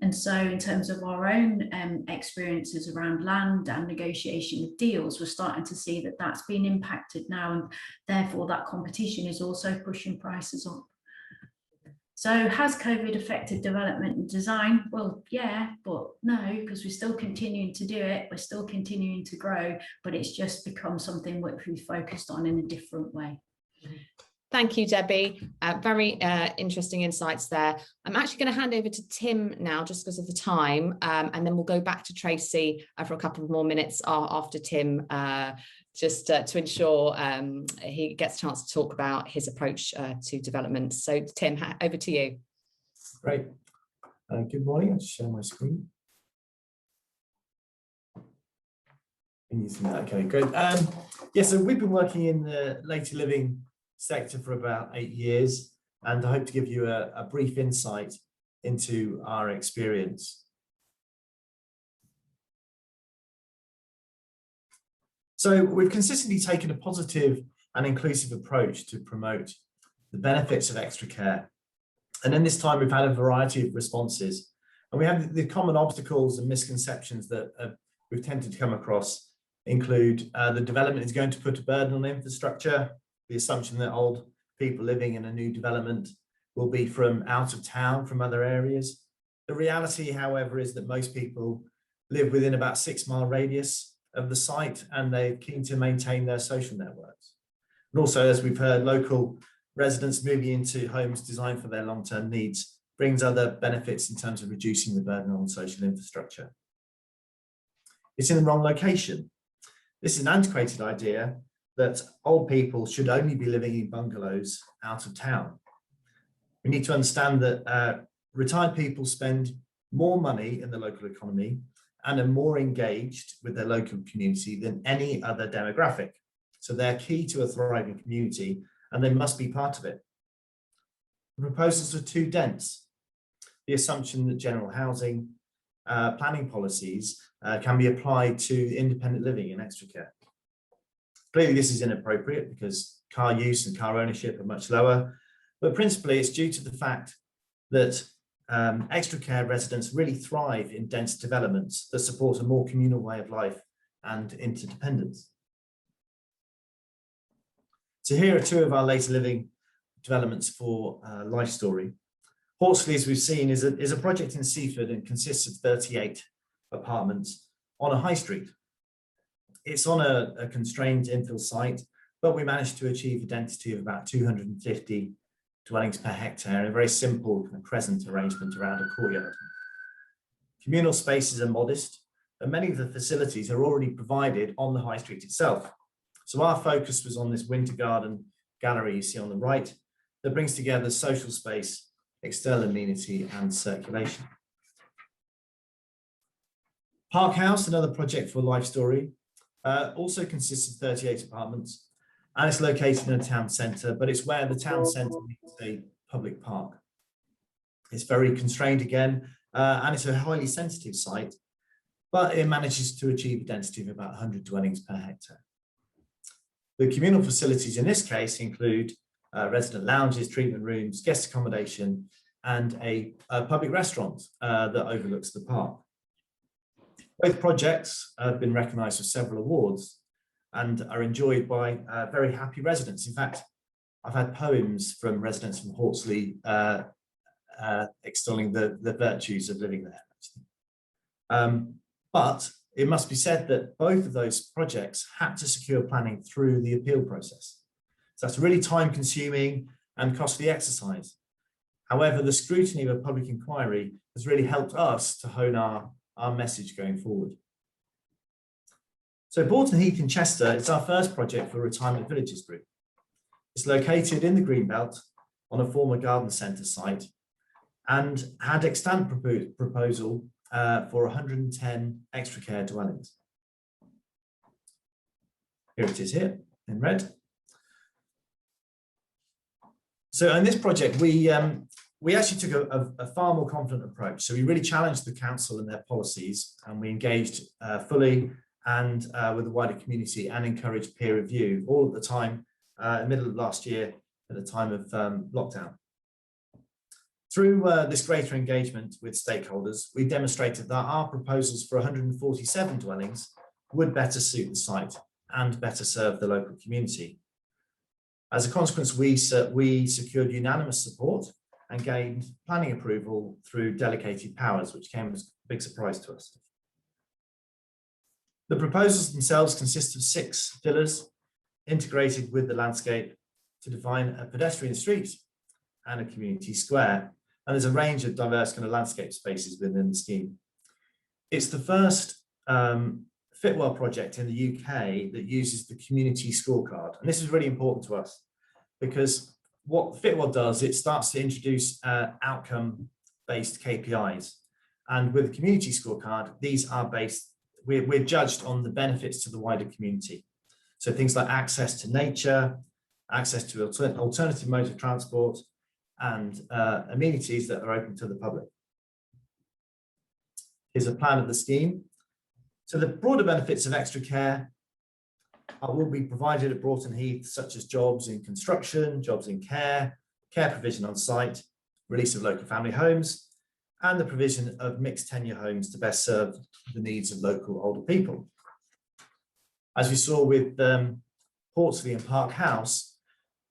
And so in terms of our own experiences around land and negotiation of deals, we're starting to see that that's been impacted now, and therefore that competition is also pushing prices up. So has COVID affected development and design? Well, yeah, but no, because we're still continuing to do it. We're still continuing to grow, but it's just become something which we focused on in a different way. Thank you, Debbie. Very interesting insights there. I'm actually going to hand over to Tim now, just because of the time, and then we'll go back to Tracy for a couple of more minutes after Tim, just to ensure he gets a chance to talk about his approach to development. So Tim, over to you. Great. Good morning. I'll share my screen. Okay, great. Yeah, so we've been working in the later living sector for about 8 years, and I hope to give you a brief insight into our experience. So we've consistently taken a positive and inclusive approach to promote the benefits of extra care. And in this time, we've had a variety of responses. And we have the common obstacles and misconceptions that we've tended to come across include the development is going to put a burden on infrastructure, the assumption that old people living in a new development will be from out of town, from other areas. The reality, however, is that most people live within about 6-mile radius of the site, and they're keen to maintain their social networks. And also, as we've heard, local residents moving into homes designed for their long-term needs brings other benefits in terms of reducing the burden on social infrastructure. It's in the wrong location. This is an antiquated idea that old people should only be living in bungalows out of town. We need to understand that retired people spend more money in the local economy and are more engaged with their local community than any other demographic. So they're key to a thriving community, and they must be part of it. The proposals are too dense. The assumption that general housing planning policies can be applied to independent living and extra care. Clearly, this is inappropriate because car use and car ownership are much lower, but principally it's due to the fact that extra care residents really thrive in dense developments that support a more communal way of life and interdependence. So here are 2 of our later living developments for Life Story. Horsley, as we've seen, is a project in Seaford and consists of 38 apartments on a high street. It's on a constrained infill site, but we managed to achieve a density of about 250 dwellings per hectare, a very simple kind of crescent arrangement around a courtyard. Communal spaces are modest, and many of the facilities are already provided on the high street itself. So our focus was on this winter garden gallery you see on the right that brings together social space, external amenity, and circulation. Park House, another project for Life Story, also consists of 38 apartments, and it's located in a town centre, but it's where the town centre meets a public park. It's very constrained again, and it's a highly sensitive site, but it manages to achieve a density of about 100 dwellings per hectare. The communal facilities in this case include resident lounges, treatment rooms, guest accommodation, and a public restaurant that overlooks the park. Both projects have been recognised with several awards and are enjoyed by very happy residents. In fact, I've had poems from residents from Horsley extolling the virtues of living there. But it must be said that both of those projects had to secure planning through the appeal process. So that's a really time-consuming and costly exercise. However, the scrutiny of a public inquiry has really helped us to hone our message going forward. So Borton Heath in Chester is our first project for Retirement Villages Group. It's located in the Greenbelt on a former garden centre site and had extant proposal for 110 extra care dwellings. Here it is here in red. So in this project, we actually took a far more confident approach. So we really challenged the council and their policies, and we engaged fully and with the wider community, and encourage peer review, all at the time, in the middle of last year, at the time of lockdown. Through this greater engagement with stakeholders, we demonstrated that our proposals for 147 dwellings would better suit the site and better serve the local community. As a consequence, we secured unanimous support and gained planning approval through delegated powers, which came as a big surprise to us. The proposals themselves consist of 6 pillars integrated with the landscape to define a pedestrian street and a community square. And there's a range of diverse kind of landscape spaces within the scheme. It's the first Fitwell project in the UK that uses the community scorecard. And this is really important to us because what Fitwell does, it starts to introduce outcome-based KPIs. And with the community scorecard, these are based, we're judged on the benefits to the wider community. So things like access to nature, access to alternative modes of transport, and amenities that are open to the public. Here's a plan of the scheme. So the broader benefits of extra care will be provided at Broughton Heath, such as jobs in construction, jobs in care, care provision on site, release of local family homes, and the provision of mixed tenure homes to best serve the needs of local older people. As we saw with Hawksley and Park House,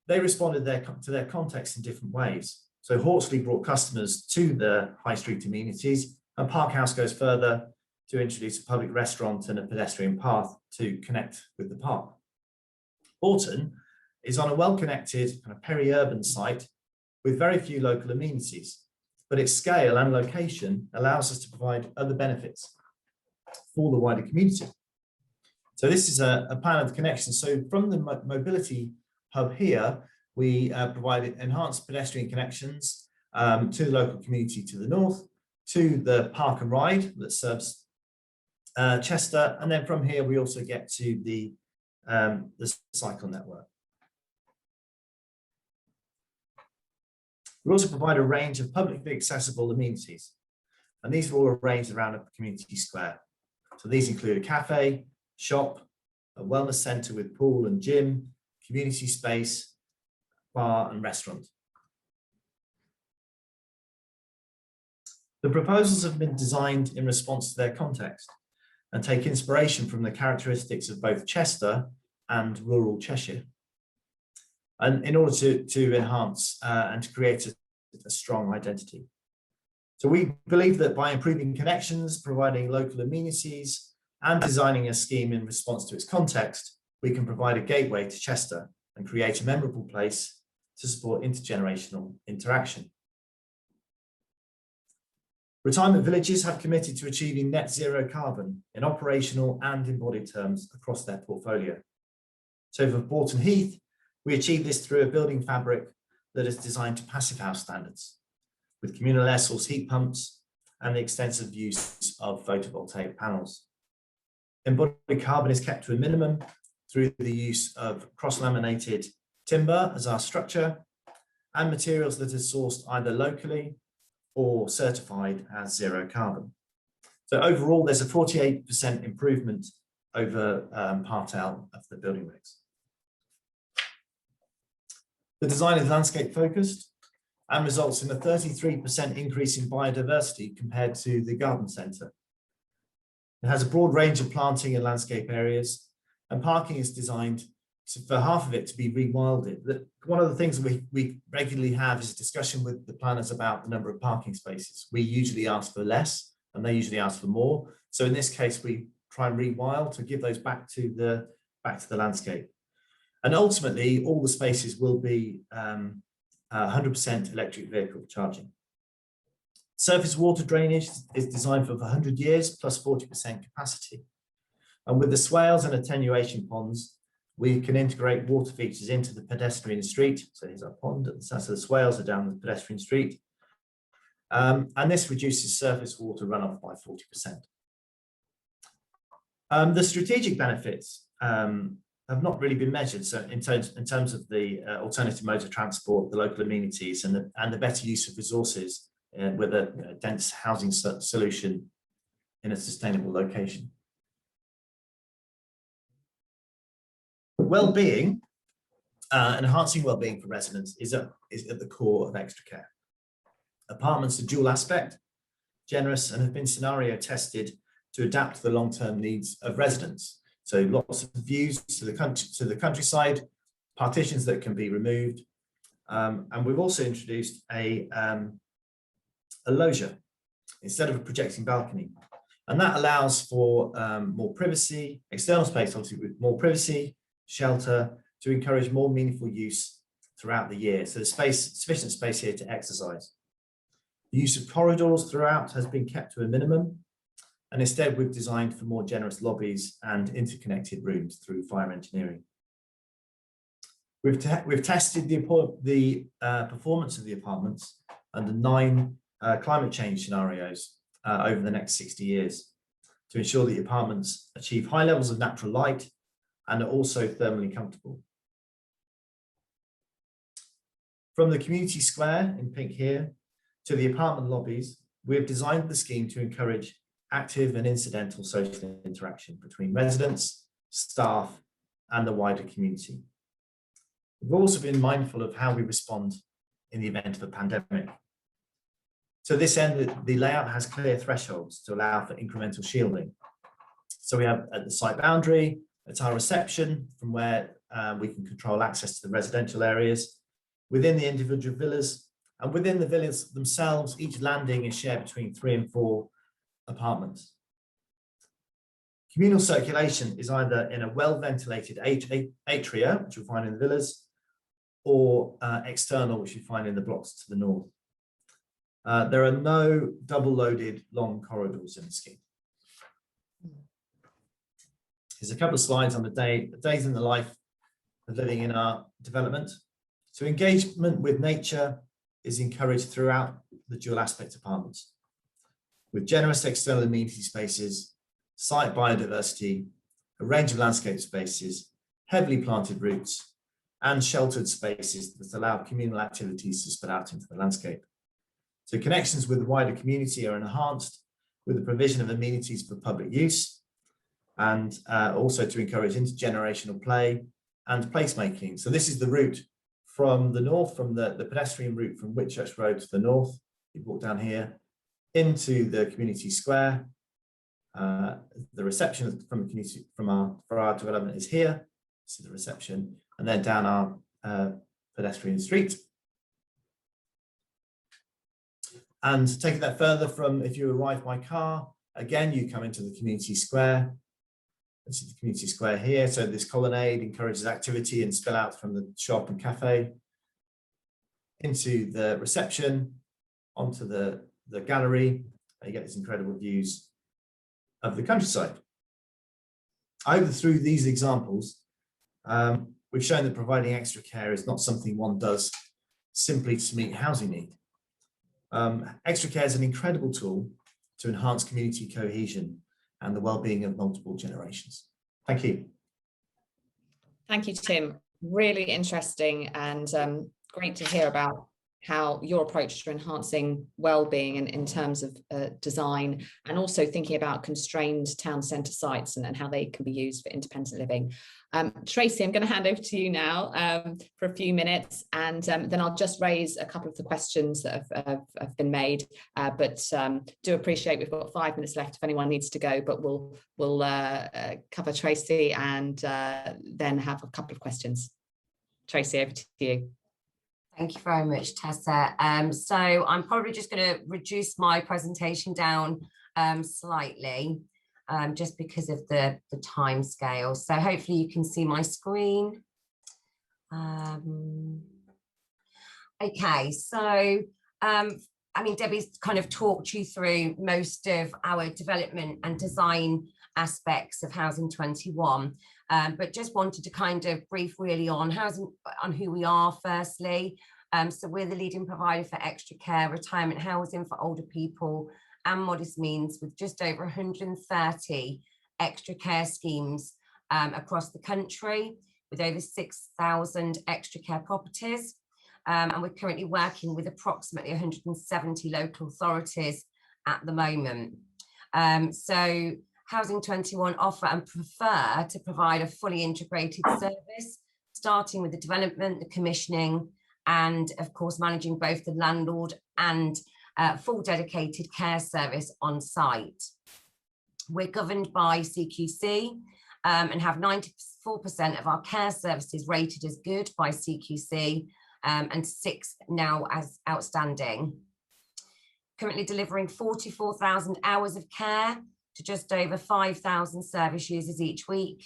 they responded to their context in different ways. So Hawksley brought customers to the high street amenities, and Park House goes further to introduce a public restaurant and a pedestrian path to connect with the park. Horton is on a well-connected kind of peri-urban site with very few local amenities, but its scale and location allows us to provide other benefits for the wider community. So this is a plan of the connection. So from the mobility hub here, we provided enhanced pedestrian connections to the local community to the north, to the park and ride that serves Chester, and then from here we also get to the cycle network. We also provide a range of publicly accessible amenities, and these are all arranged around a community square. So these include a cafe, shop, a wellness centre with pool and gym, community space, bar and restaurant. The proposals have been designed in response to their context and take inspiration from the characteristics of both Chester and rural Cheshire, and in order to enhance and to create a strong identity. So we believe that by improving connections, providing local amenities, and designing a scheme in response to its context, we can provide a gateway to Chester and create a memorable place to support intergenerational interaction. Retirement villages have committed to achieving net zero carbon in operational and embodied terms across their portfolio. So for Broughton Heath, we achieve this through a building fabric that is designed to passive house standards, with communal air source heat pumps and the extensive use of photovoltaic panels. Embodied carbon is kept to a minimum through the use of cross-laminated timber as our structure and materials that are sourced either locally or certified as zero carbon. So overall, there's a 48% improvement over Part L of the building regs. The design is landscape focused and results in a 33% increase in biodiversity compared to the garden centre. It has a broad range of planting and landscape areas, and parking is designed for half of it to be rewilded. One of the things we regularly have is a discussion with the planners about the number of parking spaces. We usually ask for less, and they usually ask for more. So in this case, we try and rewild to give those back to the landscape. And ultimately, all the spaces will be 100% electric vehicle charging. Surface water drainage is designed for 100 years plus 40% capacity. And with the swales and attenuation ponds, we can integrate water features into the pedestrian street. So here's our pond, so the swales are down the pedestrian street. And this reduces surface water runoff by 40%. The strategic benefits have not really been measured. So in terms of the alternative modes of transport, the local amenities, and the better use of resources with a dense housing solution in a sustainable location. well-being, enhancing well-being for residents is at the core of extra care. Apartments are dual aspect, generous, and have been scenario tested to adapt to the long-term needs of residents. So lots of views to the countryside, partitions that can be removed, and we've also introduced a loggia instead of a projecting balcony, and that allows for more privacy, external space, obviously with more privacy, shelter, to encourage more meaningful use throughout the year. So there's sufficient space here to exercise. The use of corridors throughout has been kept to a minimum, and instead we've designed for more generous lobbies and interconnected rooms through fire engineering. We've tested the performance of the apartments under 9 climate change scenarios over the next 60 years to ensure that the apartments achieve high levels of natural light and are also thermally comfortable. From the community square in pink here to the apartment lobbies, we have designed the scheme to encourage active and incidental social interaction between residents, staff, and the wider community. We've also been mindful of how we respond in the event of a pandemic. To this end, the layout has clear thresholds to allow for incremental shielding. So we have at the site boundary, at our reception, from where we can control access to the residential areas, within the individual villas, and within the villas themselves, each landing is shared between 3 and 4 apartments. Communal circulation is either in a well-ventilated atria, which you'll find in the villas, or external, which you find in the blocks to the north. There are no double-loaded long corridors in the scheme. Here's a couple of slides on the days in the life of living in our development. So engagement with nature is encouraged throughout the dual aspect apartments, with generous external amenity spaces, site biodiversity, a range of landscape spaces, heavily planted routes, and sheltered spaces that allow communal activities to spread out into the landscape. So connections with the wider community are enhanced with the provision of amenities for public use, and also to encourage intergenerational play and placemaking. So this is the route from the north, from the pedestrian route from Whitchurch Road to the north. You walk down here into the community square. The reception from the community for our development is here. This is the reception, and then down our pedestrian street. And taking that further from, if you arrive by car, again, you come into the community square. This is the community square here. So this colonnade encourages activity and spill out from the shop and cafe into the reception, onto the gallery. You get these incredible views of the countryside. Over through these examples, we've shown that providing extra care is not something one does simply to meet housing need. Extra care is an incredible tool to enhance community cohesion and the well-being of multiple generations. Thank you. Thank you, Tim. Really interesting and great to hear about how your approach to enhancing well-being in terms of design, and also thinking about constrained town centre sites and how they can be used for independent living. Tracy, I'm going to hand over to you now for a few minutes, and then I'll just raise a couple of the questions that have been made, but do appreciate we've got 5 minutes left if anyone needs to go, but we'll cover Tracy and then have a couple of questions. Tracy, over to you. Thank you very much, Tessa. So I'm probably just going to reduce my presentation down slightly, just because of the time scale. So hopefully you can see my screen. Okay, so I mean, Debbie's kind of talked you through most of our development and design aspects of Housing 21, but just wanted to kind of brief really on who we are firstly. So we're the leading provider for extra care, retirement housing for older people and modest means, with just over 130 extra care schemes across the country, with over 6,000 extra care properties. And we're currently working with approximately 170 local authorities at the moment. So Housing 21 offer and prefer to provide a fully integrated service, starting with the development, the commissioning, and of course managing both the landlord and full dedicated care service on site. We're governed by CQC and have 94% of our care services rated as good by CQC and 6 now as outstanding. Currently delivering 44,000 hours of care to just over 5,000 service users each week,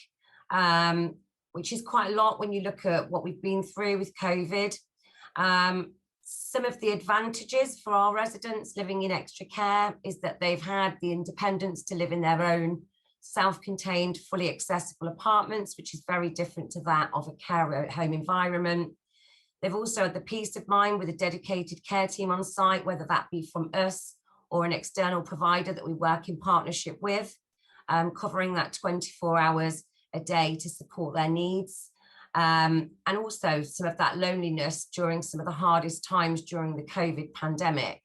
which is quite a lot when you look at what we've been through with COVID. Some of the advantages for our residents living in extra care is that they've had the independence to live in their own self-contained, fully accessible apartments, which is very different to that of a care home environment. They've also had the peace of mind with a dedicated care team on site, whether that be from us or an external provider that we work in partnership with, covering that 24 hours a day to support their needs. And also some of that loneliness during some of the hardest times during the COVID pandemic.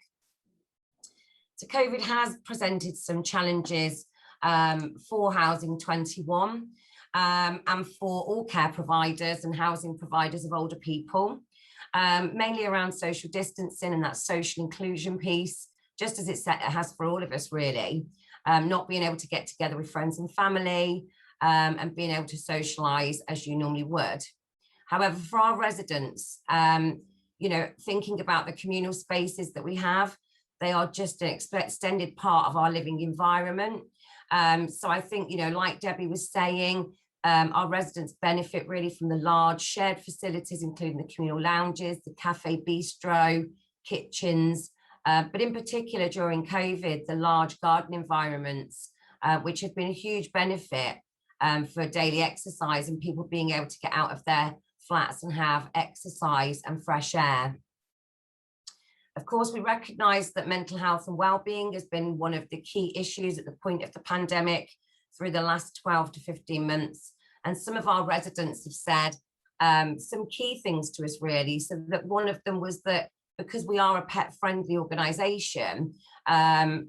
So COVID has presented some challenges for Housing 21 and for all care providers and housing providers of older people, mainly around social distancing and that social inclusion piece, just as it has for all of us really, not being able to get together with friends and family and being able to socialise as you normally would. However, for our residents, you know, thinking about the communal spaces that we have, they are just an extended part of our living environment. So I think, you know, like Debbie was saying, our residents benefit really from the large shared facilities, including the communal lounges, the cafe bistro, kitchens, but in particular during COVID, the large garden environments, which have been a huge benefit for daily exercise and people being able to get out of their flats and have exercise and fresh air. Of course, we recognise that mental health and wellbeing has been one of the key issues at the point of the pandemic through the last 12 to 15 months. And some of our residents have said some key things to us really. So that one of them was that because we are a pet-friendly organisation, and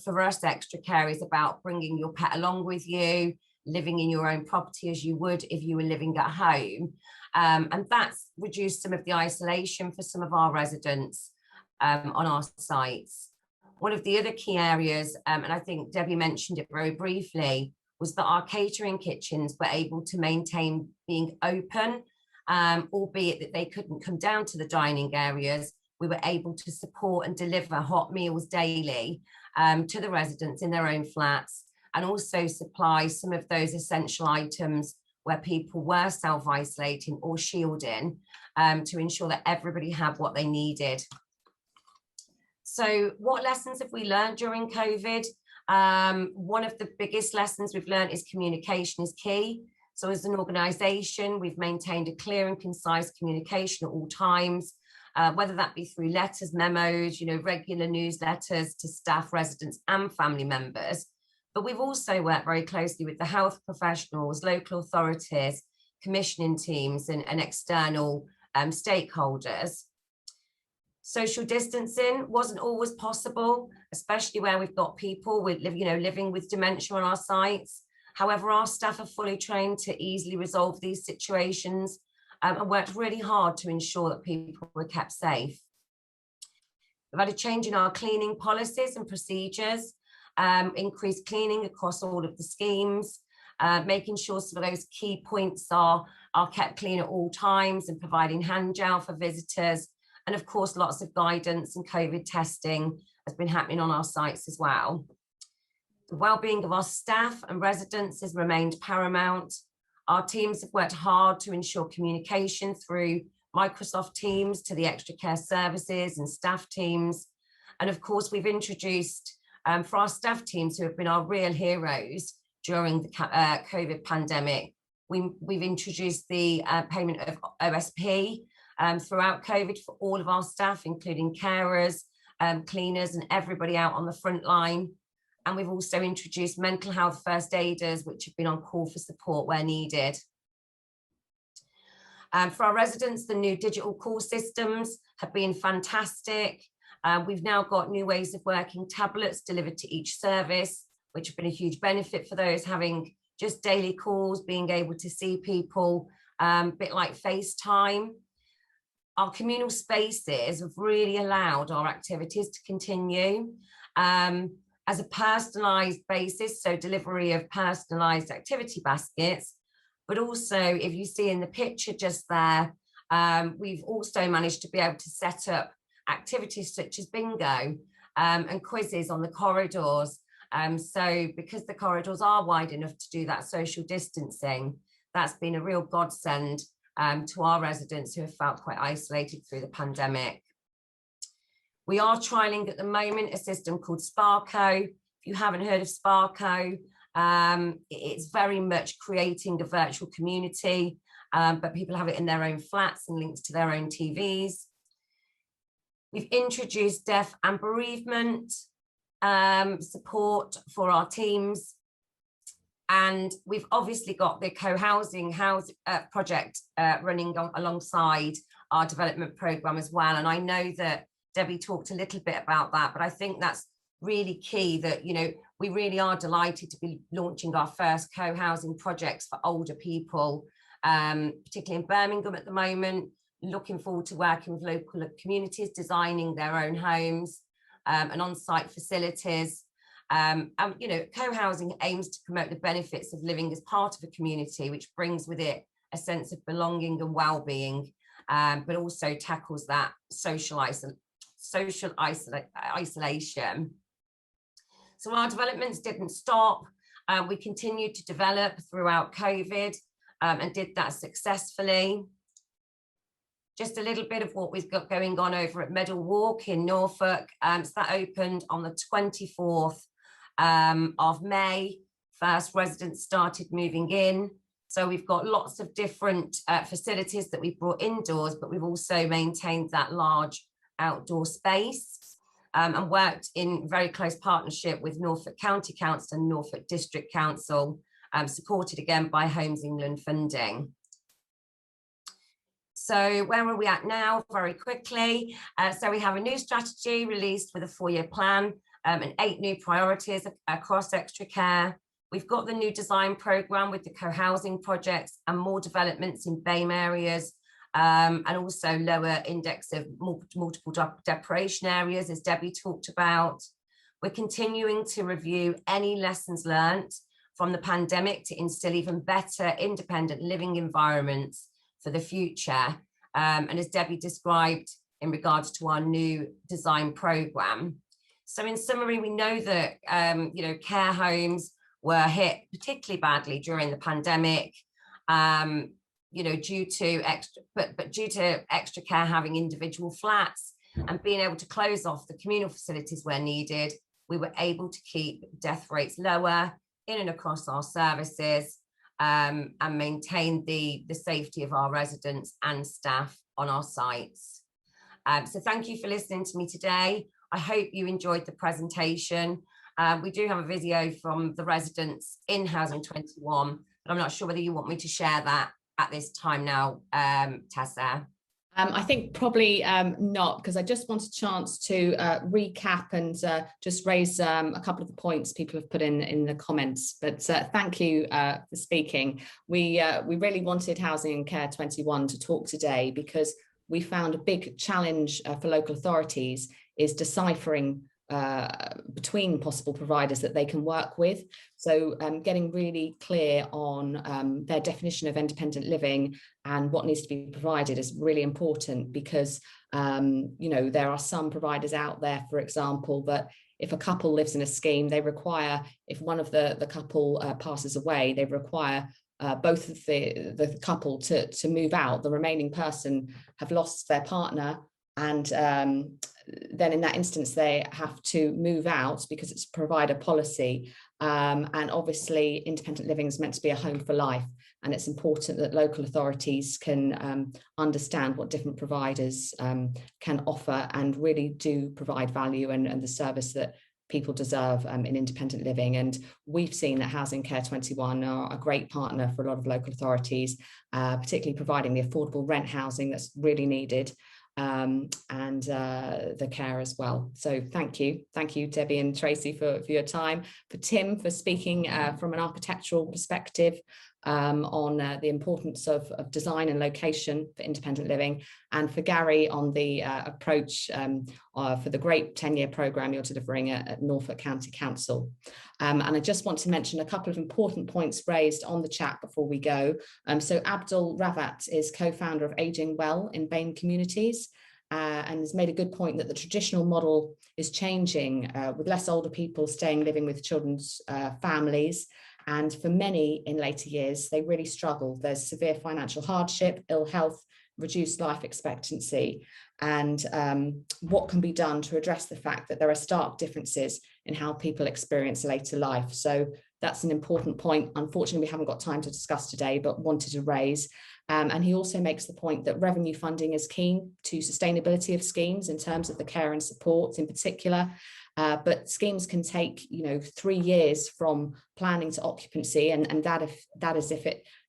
for us, extra care is about bringing your pet along with you, living in your own property as you would if you were living at home. And that's reduced some of the isolation for some of our residents on our sites. One of the other key areas, and I think Debbie mentioned it very briefly, was that our catering kitchens were able to maintain being open, albeit that they couldn't come down to the dining areas. We were able to support and deliver hot meals daily to the residents in their own flats, and also supply some of those essential items where people were self-isolating or shielding to ensure that everybody had what they needed. So what lessons have we learned during COVID? One of the biggest lessons we've learned is communication is key. So as an organisation, we've maintained a clear and concise communication at all times, whether that be through letters, memos, you know, regular newsletters to staff, residents and family members. But we've also worked very closely with the health professionals, local authorities, commissioning teams and external stakeholders. Social distancing wasn't always possible, especially where we've got people with, you know, living with dementia on our sites. However, our staff are fully trained to easily resolve these situations and worked really hard to ensure that people were kept safe. We've had a change in our cleaning policies and procedures, increased cleaning across all of the schemes, making sure some of those key points are kept clean at all times and providing hand gel for visitors. And of course, lots of guidance and COVID testing has been happening on our sites as well. The well-being of our staff and residents has remained paramount. Our teams have worked hard to ensure communication through Microsoft Teams to the extra care services and staff teams. And of course, we've introduced, for our staff teams who have been our real heroes during the COVID pandemic, we've introduced the payment of OSP throughout COVID for all of our staff, including carers, cleaners and everybody out on the front line. And we've also introduced mental health first aiders, which have been on call for support where needed. For our residents, the new digital call systems have been fantastic. We've now got new ways of working, tablets delivered to each service, which have been a huge benefit for those having just daily calls, being able to see people, a bit like FaceTime. Our communal spaces have really allowed our activities to continue as a personalised basis, so delivery of personalised activity baskets, but also if you see in the picture just there, we've also managed to be able to set up activities such as bingo and quizzes on the corridors. So because the corridors are wide enough to do that social distancing, that's been a real godsend to our residents who have felt quite isolated through the pandemic. We are trialling at the moment a system called Sparko. If you haven't heard of Sparko, it's very much creating a virtual community, but people have it in their own flats and linked to their own TVs. We've introduced deaf and bereavement support for our teams. And we've obviously got the co-housing project running alongside our development programme as well. And I know that Debbie talked a little bit about that, but I think that's really key that, you know, we really are delighted to be launching our first co-housing projects for older people, particularly in Birmingham at the moment. Looking forward to working with local communities, designing their own homes and on-site facilities. And, you know, co-housing aims to promote the benefits of living as part of a community, which brings with it a sense of belonging and well-being, but also tackles that social isolation. So our developments didn't stop. We continued to develop throughout COVID and did that successfully. Just a little bit of what we've got going on over at Meadow Walk in Norfolk. So that opened on the 24th of May. First residents started moving in. So we've got lots of different facilities that we've brought indoors, but we've also maintained that large outdoor space and worked in very close partnership with Norfolk County Council and Norfolk District Council, supported again by Homes England funding. So where are we at now? Very quickly. So we have a new strategy released with a 4-year plan and 8 new priorities across extra care. We've got the new design programme with the co-housing projects and more developments in BAME areas and also lower index of multiple deprivation areas, as Debbie talked about. We're continuing to review any lessons learnt from the pandemic to instill even better independent living environments for the future. And as Debbie described in regards to our new design programme. So in summary, we know that, you know, care homes were hit particularly badly during the pandemic, you know, due to extra care having individual flats and being able to close off the communal facilities where needed, we were able to keep death rates lower in and across our services and maintain the safety of our residents and staff on our sites. So thank you for listening to me today. I hope you enjoyed the presentation. We do have a video from the residents in Housing 21, but I'm not sure whether you want me to share that at this time now, Tessa. I think probably not, because I just want a chance to recap and just raise a couple of the points people have put in the comments. But thank you for speaking. We really wanted Housing and Care 21 to talk today because we found a big challenge for local authorities is deciphering between possible providers that they can work with. So getting really clear on their definition of independent living and what needs to be provided is really important because, you know, there are some providers out there, for example, that if a couple lives in a scheme, they require, if one of the couple passes away, they require both of the couple to move out. The remaining person have lost their partner and then in that instance, they have to move out because it's a provider policy. And obviously, independent living is meant to be a home for life. And it's important that local authorities can understand what different providers can offer and really do provide value and the service that people deserve in independent living. And we've seen that Housing Care 21 are a great partner for a lot of local authorities, particularly providing the affordable rent housing that's really needed. and the care as well. So thank you, Debbie and Tracy, for your time, for Tim for speaking from an architectural perspective on the importance of design and location for independent living, and for Gary on the approach for the great 10-year programme you're delivering at Norfolk County Council. And I just want to mention a couple of important points raised on the chat before we go. So Abdul Ravat is co-founder of Aging Well in Bain Communities, and has made a good point that the traditional model is changing with less older people staying living with children's families. And for many in later years, they really struggle. There's severe financial hardship, ill health, reduced life expectancy, and what can be done to address the fact that there are stark differences in how people experience later life. So that's an important point. Unfortunately, we haven't got time to discuss today, but wanted to raise. And he also makes the point that revenue funding is key to sustainability of schemes in terms of the care and support in particular. But schemes can take, 3 years from planning to occupancy, and that is if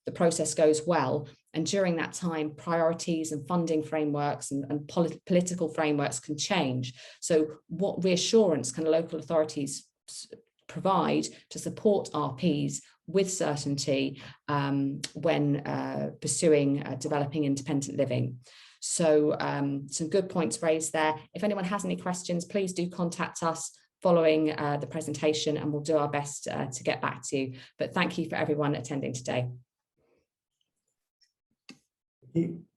the process goes well. And during that time, priorities and funding frameworks and political frameworks can change. So what reassurance can local authorities provide to support RPs with certainty when pursuing developing independent living? So some good points raised there. If anyone has any questions, please do contact us following the presentation, and we'll do our best to get back to you. But thank you for everyone attending today. Thank you.